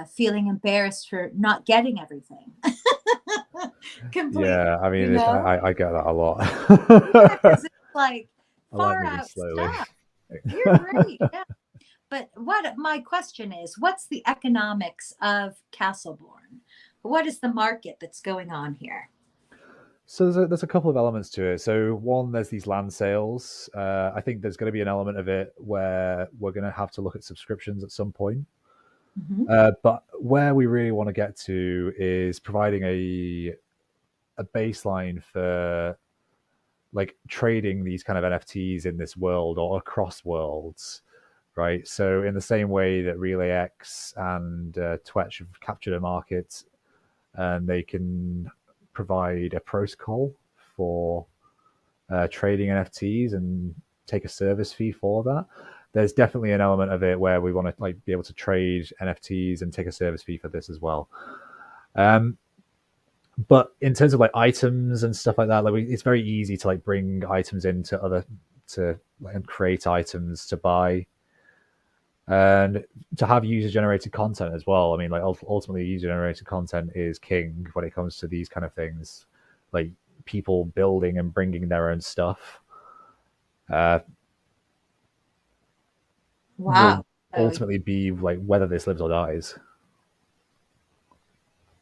feeling embarrassed for not getting everything completely, Yeah, I you mean, know? I get that a lot. Yeah, because it's like I like far moving out slowly. stuff. You're great. Yeah. But what my question is, what's the economics of Castleborn? What is the market that's going on here? So there's a couple of elements to it. So one, there's these land sales. I think there's going to be an element of it where we're going to have to look at subscriptions at some point. Mhm. But where we really want to get to is providing a baseline for like trading these kind of NFTs in this world or across worlds, right? So in the same way that RelayX and Twitch have captured a market, and they can provide a protocol for trading NFTs and take a service fee for that. There's definitely an element of it where we want to like be able to trade NFTs and take a service fee for this as well. Um, but in terms of like items and stuff like that, like it's very easy to like bring items into other to like, and create items to buy and to have user generated content as well. I mean, like ultimately, user generated content is king when it comes to these kind of things, like people building and bringing their own stuff. Uh, will Wow. So, ultimately be like whether this lives or dies.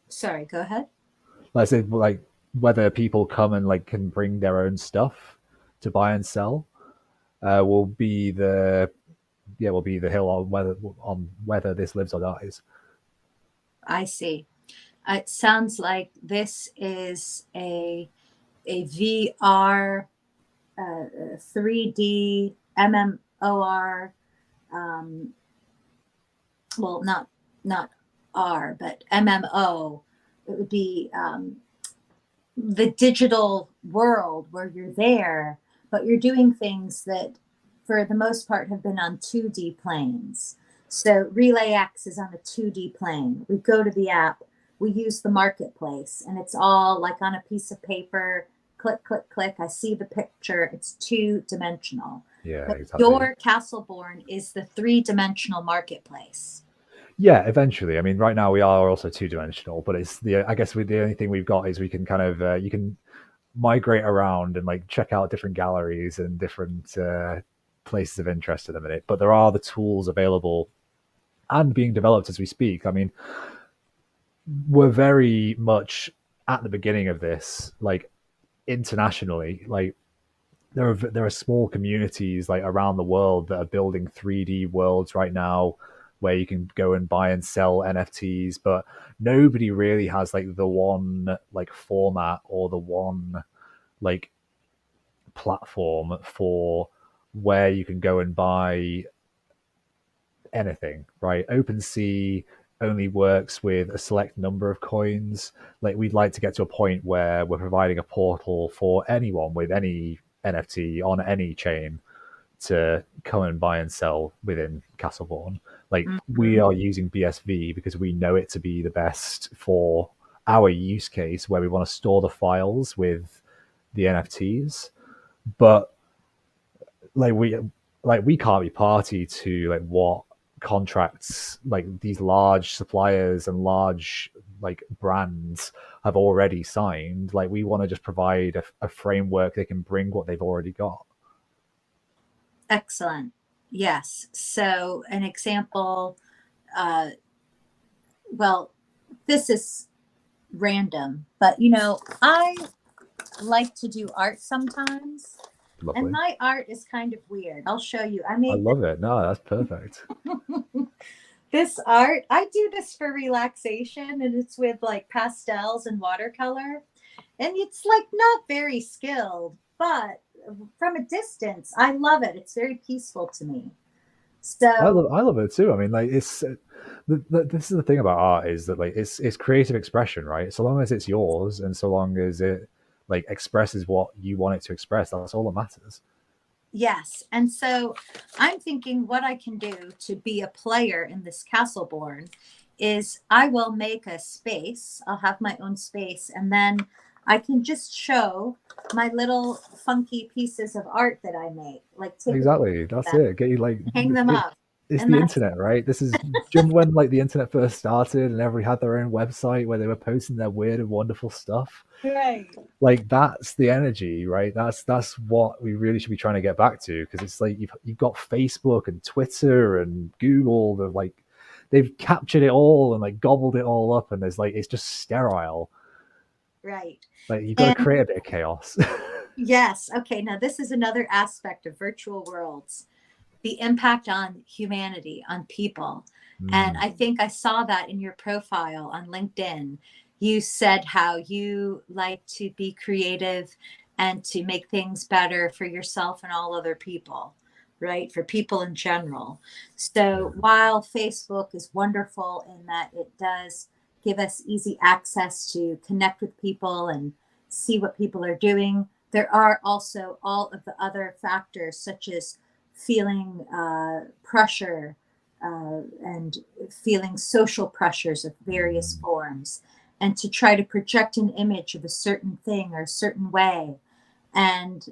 sorry, go ahead. Let's say like whether people come and like can bring their own stuff to buy and sell will be the will be the hill on whether this lives or dies. I see. It sounds like this is a VR, 3D MMOR. Um, well, not R, but MMO. It would be the digital world where you're there, but you're doing things that, for the most part, have been on 2D planes. So RelayX is on a 2D plane. We go to the app, we use the marketplace, and it's all like on a piece of paper. Click, click, click. I see the picture. It's 2 dimensional. Yeah, But exactly. your Castleborn is the 3 dimensional marketplace. Yeah, eventually. I mean, right now we are also two dimensional, but it's the I guess the only thing we've got is we can kind of you can migrate around and like check out different galleries and different places of interest in a minute. But there are the tools available and being developed as we speak. I mean, we're very much at the beginning of this, like internationally. Like there are small communities like around the world that are building 3D worlds right now where you can go and buy and sell NFTs, but nobody really has like the one like format or the one like platform for where you can go and buy anything, right? OpenSea only works with a select number of coins. Like we'd like to get to a point where we're providing a portal for anyone with any NFT on any chain to come and buy and sell within Castleborn. Like we Mhm. are using BSV because we know it to be the best for our use case where we want to store the files with the NFTs. But like we can't be party to like what contracts like these large suppliers and large like brands have already signed. Like we want to just provide a framework they can bring what they've already got. Excellent. Yes. So, an example, uh, well, this is random, but I like to do art sometimes, and Lovely. my art is kind of weird. I'll show you. I I made love it. No, that's perfect. this art. I do this for relaxation, and it's with like pastels and watercolor. And it's like not very skilled, but from a distance, I love it. It's very peaceful to me. So, I love it too. I mean, like it's this is the thing about art is that like it's creative expression, right? So long as it's yours and so long as it like expresses what you want it to express, that's all that matters. yes. And so I'm thinking what I can do to be a player in this Castleborn is I will make a space. I'll have my own space, and then I can just show my little funky pieces of art that I make, like take a picture Exactly. of That's them, it. Get you like hang them up. it's And the that's internet, right? This is Jim when like the internet first started and everybody had their own website where they were posting their weird and wonderful stuff. right. Like that's the energy, right? That's what we really should be trying to get back to because it's like you've got Facebook and Twitter and Google. They're like they've captured it all and like gobbled it all up, and there's like it's just sterile. Right. Like you've got to And create a bit of chaos. yes, okay, now this is another aspect of virtual worlds, the impact on humanity, on people. And Mm, I think I saw that in your profile on LinkedIn. You said how you like to be creative and to make things better for yourself and all other people, right? For people in general. So while Facebook is wonderful in that it does give us easy access to connect with people and see what people are doing, there are also all of the other factors, such as feeling pressure and feeling social pressures of various forms, and to try to project an image of a certain thing or a certain way. And,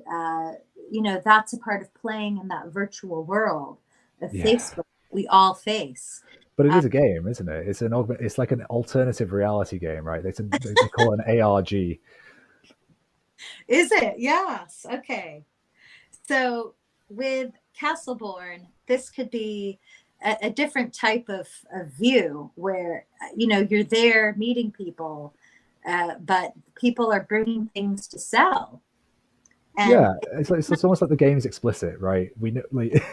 that's a part of playing in that virtual world of Yeah. Facebook we all face. But it Uh, is a game, isn't it? It's like an alternative reality game, right? They call it an ARG. is it? Yes. Okay. So with Castleborn, this could be a different type of view where, you're there meeting people, but people are bringing things to sell. And Yeah, it's almost like the game is explicit, right? We know, like,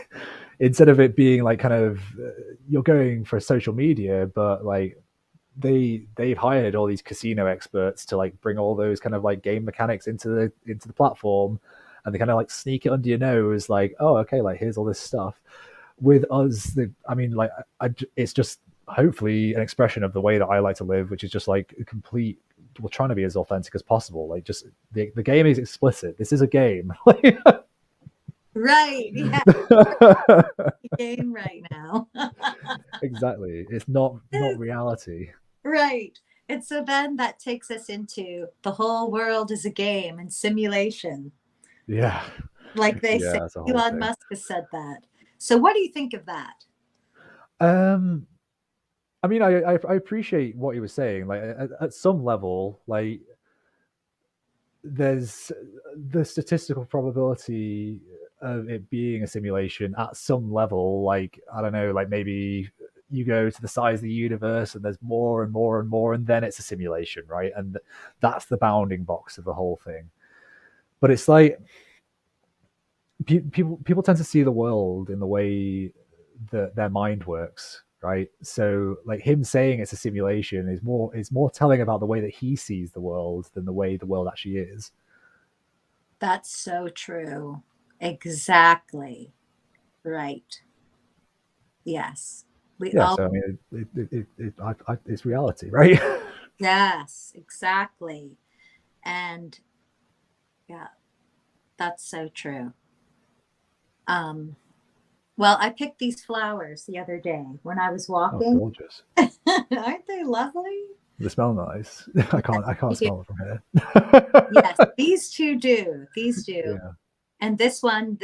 instead of it being like kind of you're going for social media, but like they've hired all these casino experts to like bring all those kind of like game mechanics into the platform, and they kind of like sneak it under your nose, like, oh, okay, like here's all this stuff. With us, I mean, like, it's just hopefully an expression of the way that I like to live, which is just like a complete. We're trying to be as authentic as possible. Like, just the game is explicit. This is a game. right, yeah, game right now. Exactly. It's not reality. Right. And so then that takes us into the whole world is a game and simulation. Yeah. Like they say, Yeah, it's a whole Elon thing. Musk has said that. So what do you think of that? Um, I mean, I appreciate what he was saying. Like at some level, like there's the statistical probability of it being a simulation at some level. Like, I don't know, like maybe you go to the size of the universe and there's more and more and more, and then it's a simulation, right? And that's the bounding box of the whole thing. But it's like people tend to see the world in the way that their mind works, right? So like him saying it's a simulation is more telling about the way that he sees the world than the way the world actually is. That's so true. Exactly. Right. Yes. We Yeah, all, so I mean, it's reality, right? yes, exactly. And yeah, that's so true. Um, well, I picked these flowers the other day when I was Oh, walking. gorgeous! Aren't they lovely? They smell nice. I can't Yes, smell it from here. yes, these two do. These do. Yeah. And this one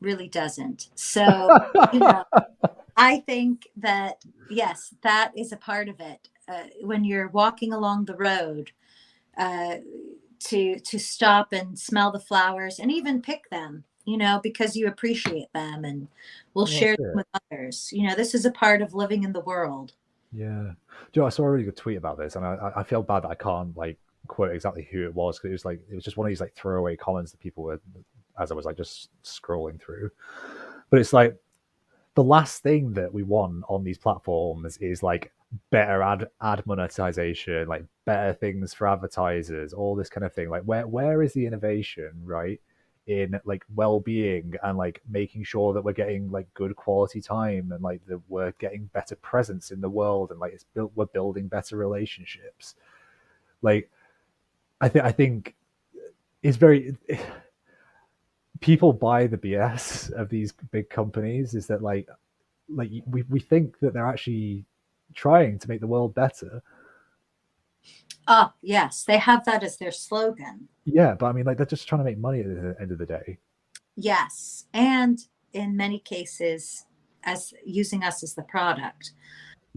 really doesn't. So, you know, I think that yes, that is a part of it. When you're walking along the road, uh, to stop and smell the flowers and even pick them, because you appreciate them and will Well, share that's them it. with others. This is a part of living in the world. Yeah. Do you know, I saw a really good tweet about this, and I feel bad that I can't like quote exactly who it was, because it was just one of these like throwaway comments that people were, as I was like just scrolling through. But it's like the last thing that we want on these platforms is like better ad monetization, like better things for advertisers, all this kind of thing. Like where is the innovation, right? In like well-being and like making sure that we're getting like good quality time, and like that we're getting better presence in the world, and like we're building better relationships. Like I think it's very people buy the BS of these big companies, is that like we think that they're actually trying to make the world better. Oh, yes, they have that as their slogan. Yeah, but I mean, like, they're just trying to make money at the end of the day. Yes. And in many cases, as using us as the product.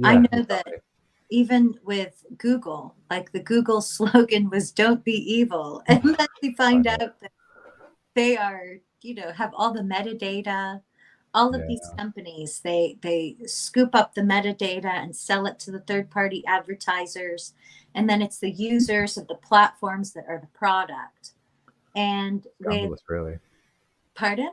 I Yeah, know that exactly. even with Google, like the Google slogan was "Don't be evil," and then we I find know. out that they are, have all the metadata. All of these Yeah, companies, they scoop up the metadata and sell it to the third party advertisers, and then it's the users of the platforms that are the product. And with scandalous, really. pardon?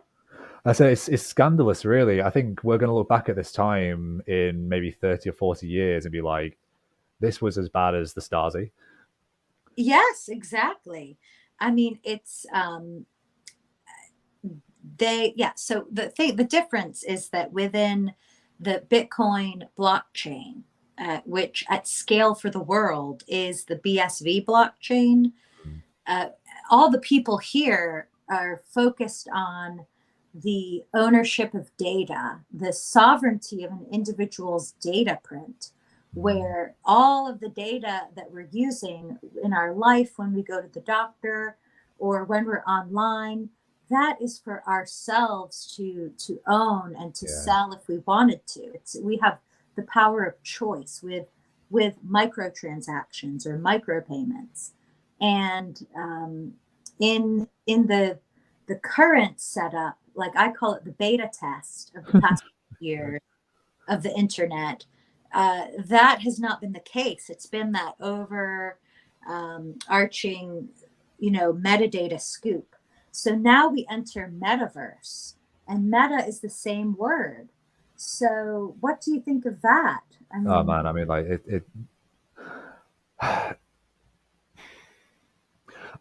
I say it's scandalous, really. I think we're going to look back at this time in maybe 30 or 40 years and be like, this was as bad as the Stasi. Yes, exactly. I mean, it's so the difference is that within the Bitcoin blockchain, which at scale for the world is the BSV blockchain, Mm. uh, all the people here are focused on the ownership of data, the sovereignty of an individual's data print, Mm. where all of the data that we're using in our life when we go to the doctor or when we're online, that is for ourselves to own and to Yeah. sell if we wanted to. We have the power of choice with microtransactions or micropayments. And in the current setup, like I call it the beta test of the past year of the internet, that has not been the case. It's been that over arching, metadata scoop. So now we enter metaverse, and meta is the same word. So what do you think of that? I Oh mean, man, I mean, like it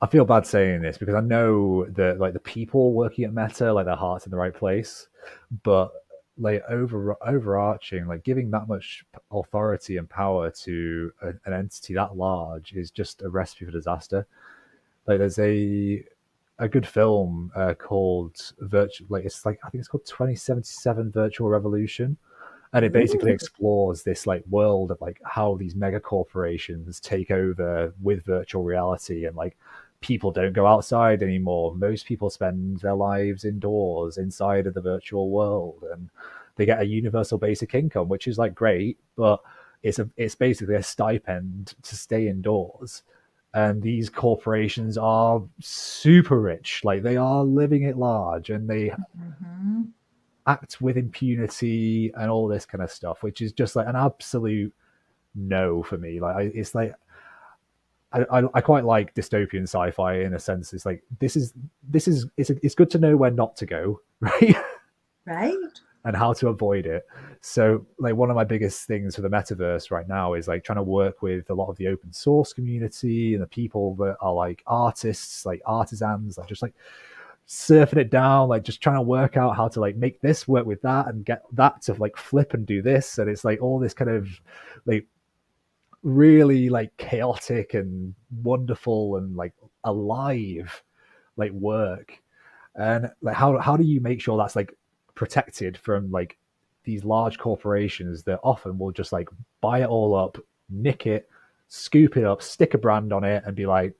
I feel bad saying this because I know that like the people working at Meta, like their heart's in the right place, but like overarching, like giving that much authority and power to an entity that large is just a recipe for disaster. Like there's a good film called Virtual, like it's like I think it's called 2077 Virtual Revolution, and it basically ooh, explores this like world of like how these mega corporations take over with virtual reality, and like people don't go outside anymore. Most people spend their lives indoors inside of the virtual world, and they get a universal basic income, which is like great, but it's basically a stipend to stay indoors. And these corporations are super rich, like they are living it large, and they mhm. act with impunity and all this kind of stuff, which is just like an absolute no for me. Like it's like I quite like dystopian sci-fi in a sense. It's like it's good to know where not to go, right? Right? And how to avoid it. So like one of my biggest things for the metaverse right now is like trying to work with a lot of the open source community and the people that are like artists, like artisans, like just like surfing it down, like just trying to work out how to like make this work with that and get that to like flip and do this. And it's like all this kind of like really like chaotic and wonderful and like alive like work. And like how do you make sure that's like protected from like these large corporations that often will just like buy it all up, nick it, scoop it up, stick a brand on it, and be like,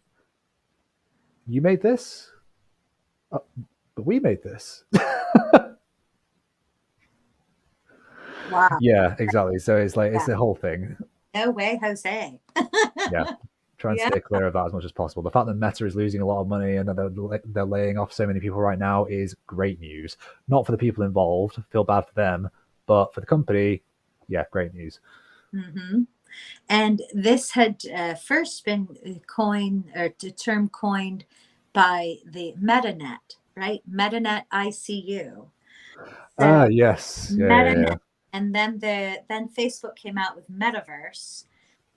"You made this, but we made this." Wow. Yeah, exactly. So it's like it's Yeah. the whole thing. No way, Jose. Yeah, try and Yeah. stay clear of that as much as possible. The fact that Meta is losing a lot of money and that they're laying off so many people right now is great news. Not for the people involved, feel bad for them, but for the company, yeah, great news. Hmm. And this had first been coined, or the term coined by the MetaNet, right? MetaNet ICU. Ah, So yes, yeah, yeah, MetaNet, yeah. and then Facebook came out with Metaverse,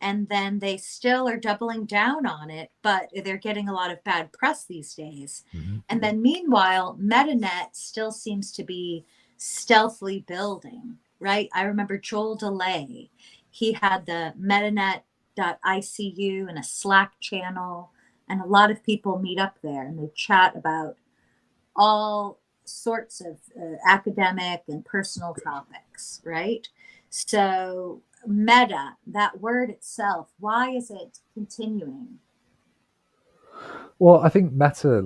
and then they still are doubling down on it, but they're getting a lot of bad press these days. Mhm. And then meanwhile, MetaNet still seems to be stealthily building, right? I remember Joel DeLay. He had the MetaNet.icu and a Slack channel, and a lot of people meet up there and they chat about all sorts of academic and personal topics, right? So, meta, that word itself, why is it continuing? Well, I think Meta,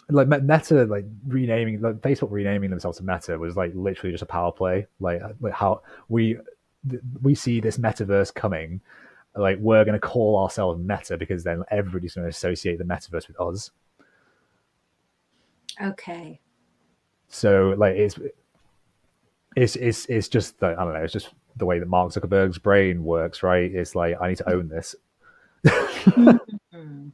Meta, like renaming, like Facebook renaming themselves to Meta was like literally just a power play. Like how we see this metaverse coming, like we're going to call ourselves Meta because then everybody's going to associate the metaverse with us. Okay. So like it's just I don't know. It's just the way that Mark Zuckerberg's brain works, right? It's like I need to own this. Hmm.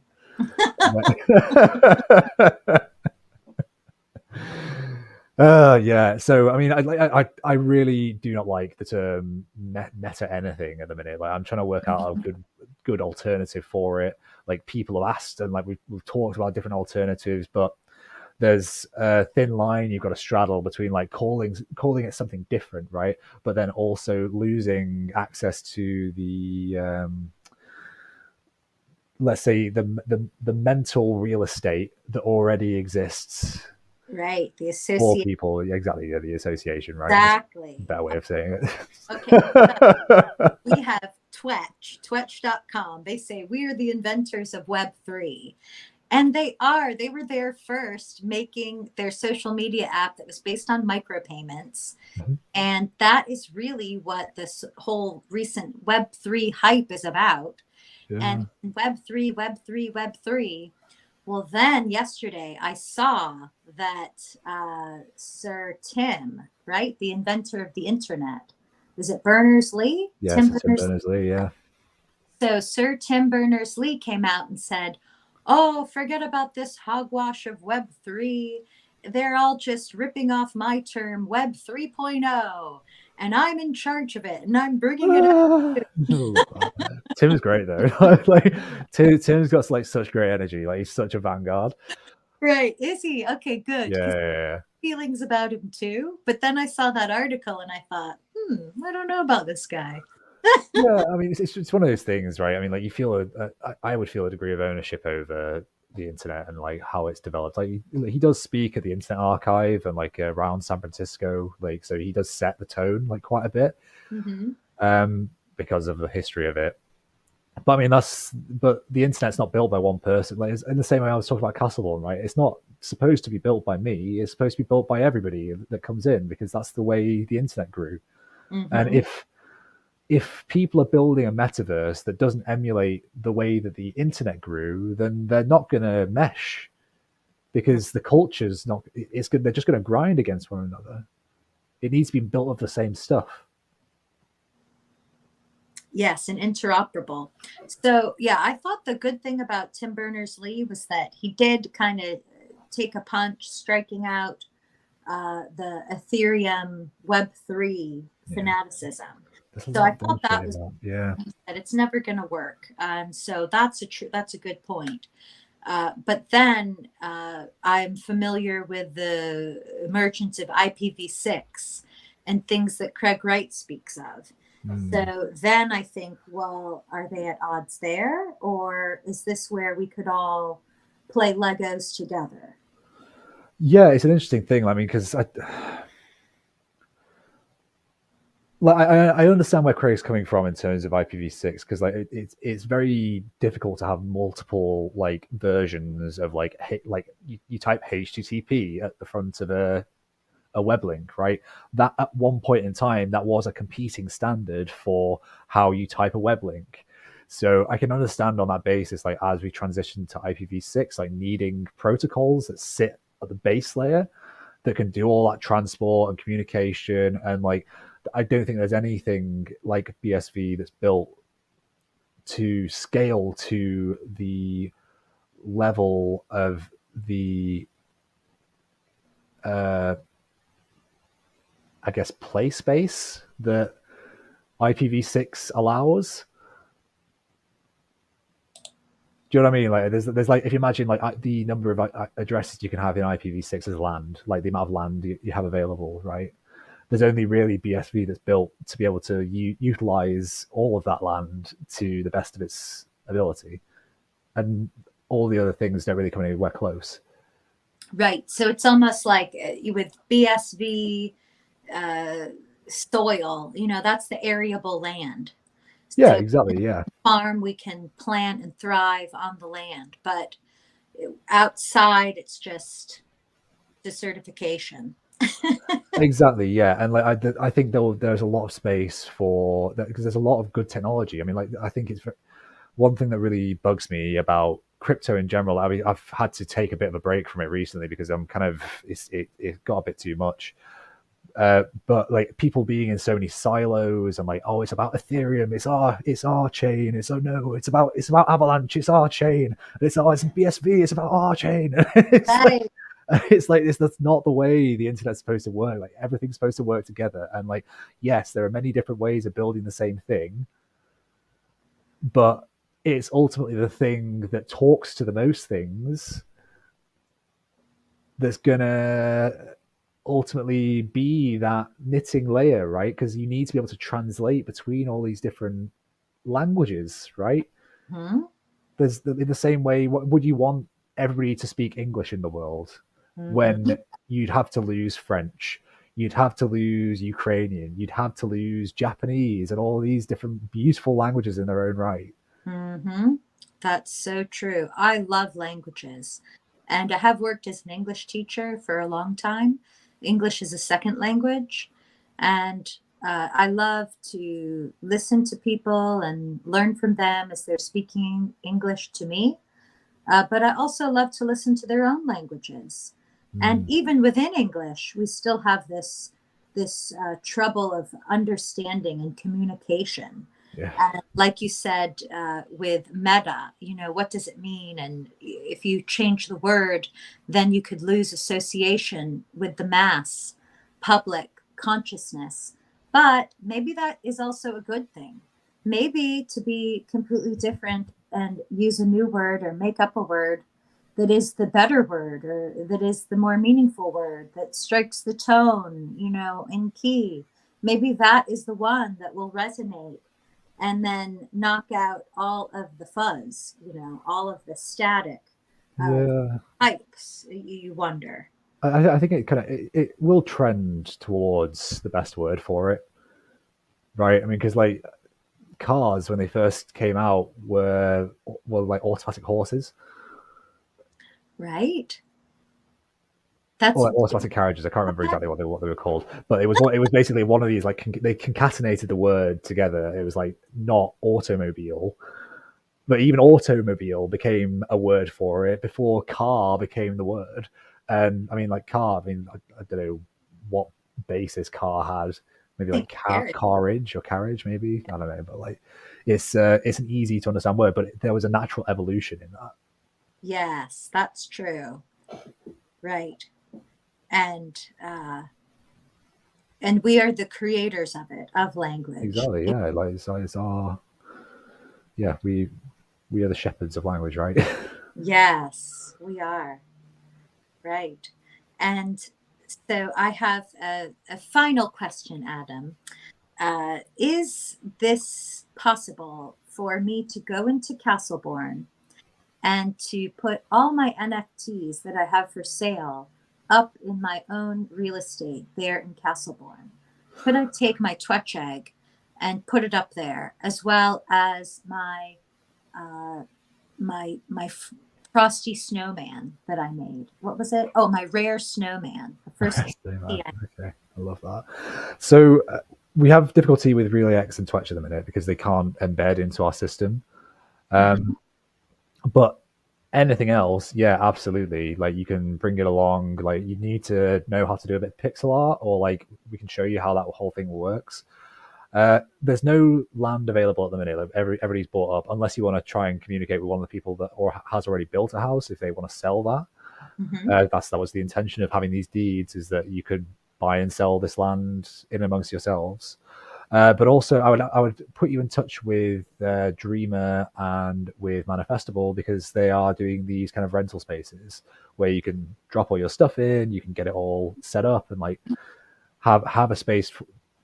Yeah. So I mean, I really do not like the term meta anything at the minute. Like I'm trying to work out a good alternative for it. Like people have asked, and like we've talked about different alternatives, but there's a thin line you've got to straddle between like calling it something different, right? But then also losing access to the let's say the mental real estate that already exists Right. The for associate. people. Exactly, yeah, the association, right? That's a Exactly. better way of saying Okay. So it. we have Twetch.com. They say we are the inventors of Web3. And they are. They were there first, making their social media app that was based on micropayments. And that is really what this whole recent Web3 hype is about. Yeah. And Web3, Web3, Web3. Well, then yesterday I saw that Sir Tim, right, the inventor of the internet, was it Berners Lee? Yes, Tim it's Tim Berners. Berners-Lee. Yeah. So Sir Tim Berners-Lee came out and said, "Oh, forget about this hogwash of Web3. They're all just ripping off my term Web 3.0, and I'm in charge of it, and I'm bringing it up." Tim's great though. Like Tim's got like such great energy. Like he's such a vanguard. Right. Is he? Okay, good. Yeah, Because yeah, feelings about him too. But then I saw that article and I thought, I don't know about this guy. yeah. I mean, it's one of those things, right? I mean, like you feel I would feel a degree of ownership over the internet and like how it's developed. Like he does speak at the Internet Archive and like around San Francisco, like so he does set the tone like quite a bit Mm-hmm. because of the history of it. But I mean, but the internet's not built by one person. Like in the same way I was talking about Castleborn, right? It's not supposed to be built by me. It's supposed to be built by everybody that comes in because that's the way the internet grew. And Mm-hmm. if people are building a metaverse that doesn't emulate the way that the internet grew, then they're not going to mesh because the culture's not. It's good. They're just going to grind against one another. It needs to be built of the same stuff. Yes, and interoperable. So, yeah, I thought the good thing about Tim Berners-Lee was that he did kind of take a punch, striking out the Ethereum Web3 Yeah, fanaticism. there's a So lot I of thought bullshit that in was that. Yeah. that it's never going to work. So that's a good point. But then I'm familiar with the emergence of IPv6 and things that Craig Wright speaks of. Mm. So then I think, well, are they at odds there? Or is this where we could all play Legos together? Yeah, it's an interesting thing. I mean, because I understand where Craig's coming from in terms of IPv6 because like it's very difficult to have multiple like versions of like you type HTTP at the front of a web link, right? That at one point in time that was a competing standard for how you type a web link. So I can understand on that basis, like as we transition to IPv6, like needing protocols that sit at the base layer that can do all that transport and communication and like I don't think there's anything like BSV that's built to scale to the level of the uh I guess play space that IPv6 allows. Do you know what I mean? Like, there's like if you imagine like the number of addresses you can have in IPv6 as land, like the amount of land you have available, right? There's only really BSV that's built to be able to utilize all of that land to the best of its ability, and all the other things don't really come anywhere close. Right. So it's almost like with BSV uh, soil, that's the arable land. Yeah, So exactly. Yeah, farm, we can plant and thrive on the land, but outside, it's just desertification. exactly. Yeah, and like I think there's a lot of space for that because there's a lot of good technology. I mean, like I think it's one thing that really bugs me about crypto in general. I mean, I've had to take a bit of a break from it recently because I'm kind of it got a bit too much. But like people being in so many silos and like, oh, it's about Ethereum, it's our chain. It's oh no, it's about Avalanche, it's our chain. And it's BSV, it's about our chain. it's like Right. it's like this. That's not the way the internet's supposed to work. Like everything's supposed to work together. And like, yes, there are many different ways of building the same thing, but it's ultimately the thing that talks to the most things that's gonna ultimately be that knitting layer, right? Because you need to be able to translate between all these different languages, right? Hmm. There's in the same way, what would you want everybody to speak English in the world Hmm. when you'd have to lose French, you'd have to lose Ukrainian, you'd have to lose Japanese, and all these different beautiful languages in their own right. Hmm. That's so true. I love languages, and I have worked as an English teacher for a long time. English is a second language, and I love to listen to people and learn from them as they're speaking English to me. But I also love to listen to their own languages. And Mm, even within English, we still have this trouble of understanding and communication. yeah, And like you said, with meta, what does it mean? And if you change the word, then you could lose association with the mass, public consciousness. But maybe that is also a good thing. Maybe to be completely different and use a new word or make up a word that is the better word or that is the more meaningful word that strikes the tone, in key. Maybe that is the one that will resonate and then knock out all of the fuzz, all of the static of yeah. pipes, you wonder. I think it kind of it will trend towards the best word for it, right? I mean, because like cars when they first came out were like automatic horses Right? or That's like automatic carriages. I can't remember exactly what they were called, but it was basically one of these like they concatenated the word together. It was like not automobile, but even automobile became a word for it before car became the word. And I mean, like car. I mean, I don't know what basis car had. Maybe like scary. carriage or carriage, maybe I don't know. But like, it's an easy to understand word, but there was a natural evolution in that. Yes, that's true. Right. And and we are the creators of it, of language. Exactly. Yeah. Like it's our yeah. We are the shepherds of language, right? Yes, we are. Right. And so I have a final question, Adam. Is this possible for me to go into Castleborn and to put all my NFTs that I have for sale up in my own real estate there in Castleborn? Could I take my Twetch egg and put it up there, as well as uh, my frosty snowman that I made? What was it? Oh, my rare snowman, the first Man. NFT. Okay, I love that. So we have difficulty with Relay X and Twitch at the minute because they can't embed into our system. Mhm. Um, but anything else, yeah, absolutely. Like you can bring it along. Like you need to know how to do a bit of pixel art, or like we can show you how that whole thing works. There's no land available at the minute. Like everybody's bought up, unless you want to try and communicate with one of the people that or has already built a house if they want to sell that. Mhm. That was the intention of having these deeds, is that you could buy and sell this land in amongst yourselves. But also, I would put you in touch with Dreamer and with Manifestable because they are doing these kind of rental spaces where you can drop all your stuff in, you can get it all set up, and like have a space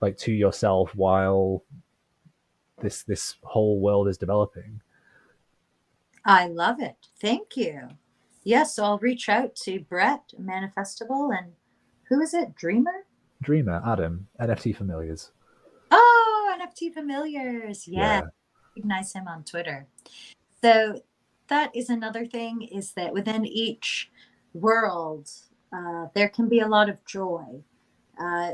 like to yourself while this whole world is developing. I love it. Thank you. Yes, so I'll reach out to Brett, Manifestable, and who is it? Dreamer? Dreamer, Adam, NFT familiars. Oh, NFT Familiars. Yeah, Yeah, recognize him on Twitter. So that is another thing, is that within each world, there can be a lot of joy.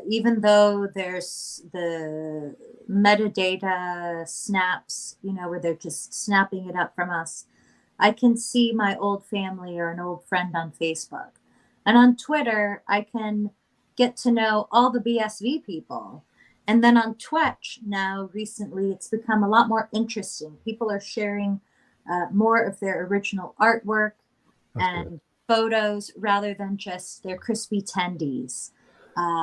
Even though there's the metadata snaps, where they're just snapping it up from us, I can see my old family or an old friend on Facebook. And on Twitter, I can get to know all the BSV people. And then on Twitch, now recently, it's become a lot more interesting. People are sharing more of their original artwork that's good. and photos rather than just their crispy tendies.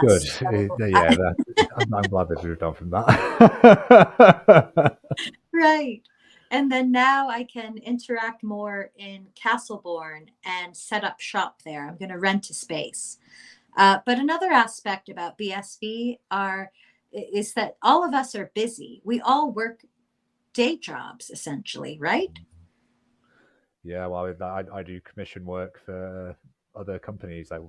Good. So, Yeah, I'm glad they've moved on from that. right. And then now I can interact more in Castleborn and set up shop there. I'm going to rent a space. But another aspect about BSB is that all of us are busy. We all work day jobs essentially, right? Yeah, well, I do commission work for other companies. Like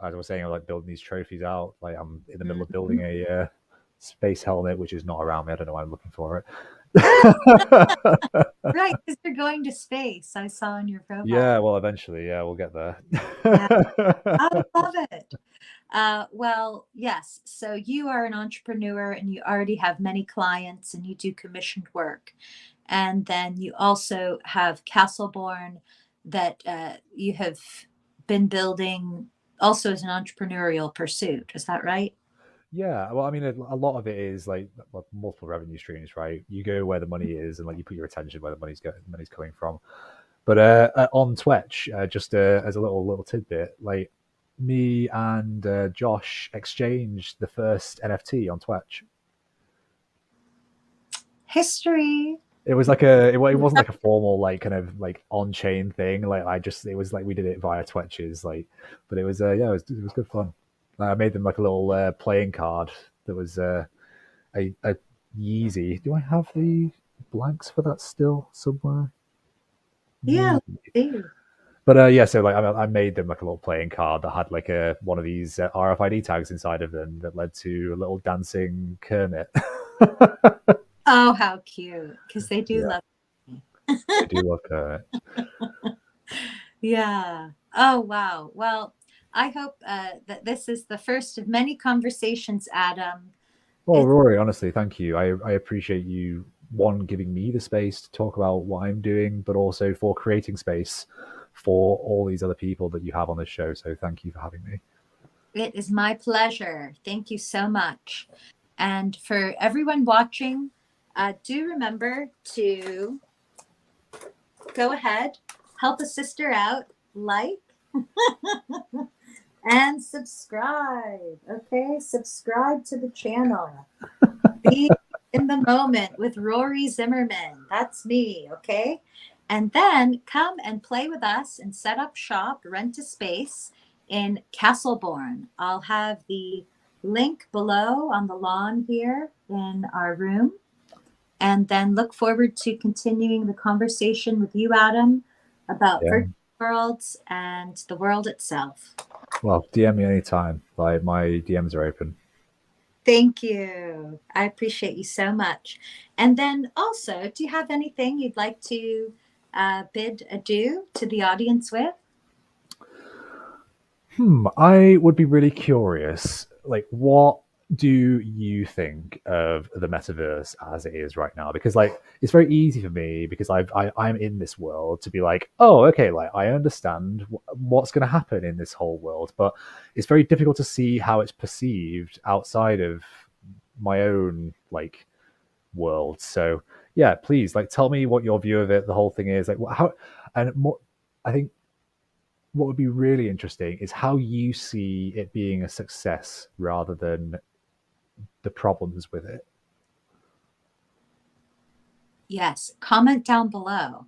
as I was saying, I like building these trophies out. Like I'm in the middle of Mhm. building a space helmet, which is not around me. I don't know why I'm looking for it. Right, because you're going to space. I saw on your profile. Yeah, well, eventually, yeah, we'll get there. Yeah, I love it. Well, yes. So you are an entrepreneur and you already have many clients and you do commissioned work. And then you also have Castleborn that you have been building also as an entrepreneurial pursuit. Is that right? Yeah, well, I mean, a lot of it is like multiple revenue streams, right? You go where the money is, and like you put your attention where the money's coming from. But on Twitch, just as a little tidbit, like me and Josh exchanged the first NFT on Twitch. History. It was like it wasn't like a formal like kind of like on chain thing. Like I just it was like we did it via Twitches, like, but it was yeah, it was good fun. I made them like a little playing card that was a Yeezy. Do I have the blanks for that still somewhere? Yeah. Maybe. Let's see. But yeah, so like I made them like a little playing card that had like a one of these RFID tags inside of them that led to a little dancing Kermit. Oh, how cute. Because they do Yeah, love me. they do love Kermit. Yeah. Oh, wow. Well, I hope that this is the first of many conversations, Adam. Well, It's, Rory, honestly, thank you. I appreciate you one giving me the space to talk about what I'm doing, but also for creating space for all these other people that you have on this show. So thank you for having me. it is my pleasure. Thank you so much. And for everyone watching, do remember to go ahead, help a sister out, like, and subscribe. Okay, subscribe to the channel. Be in the moment with Rory Zimmerman. That's me. Okay. And then come and play with us and set up shop, rent a space in Castleborn. I'll have the link below on the lawn here in our room. And then look forward to continuing the conversation with you, Adam, about Yeah. virtual worlds and the world itself. Well, DM me anytime. Like my DMs are open. Thank you. I appreciate you so much. And then also, do you have anything you'd like to bid adieu to the audience with? I would be really curious. Like, what do you think of the metaverse as it is right now? Because like, it's very easy for me because I'm in this world to be like, oh, okay, like I understand what's going to happen in this whole world, but it's very difficult to see how it's perceived outside of my own like world. So yeah, please like tell me what your view of it, the whole thing is like how, and more. I think what would be really interesting is how you see it being a success rather than the problems with it. Yes, comment down below.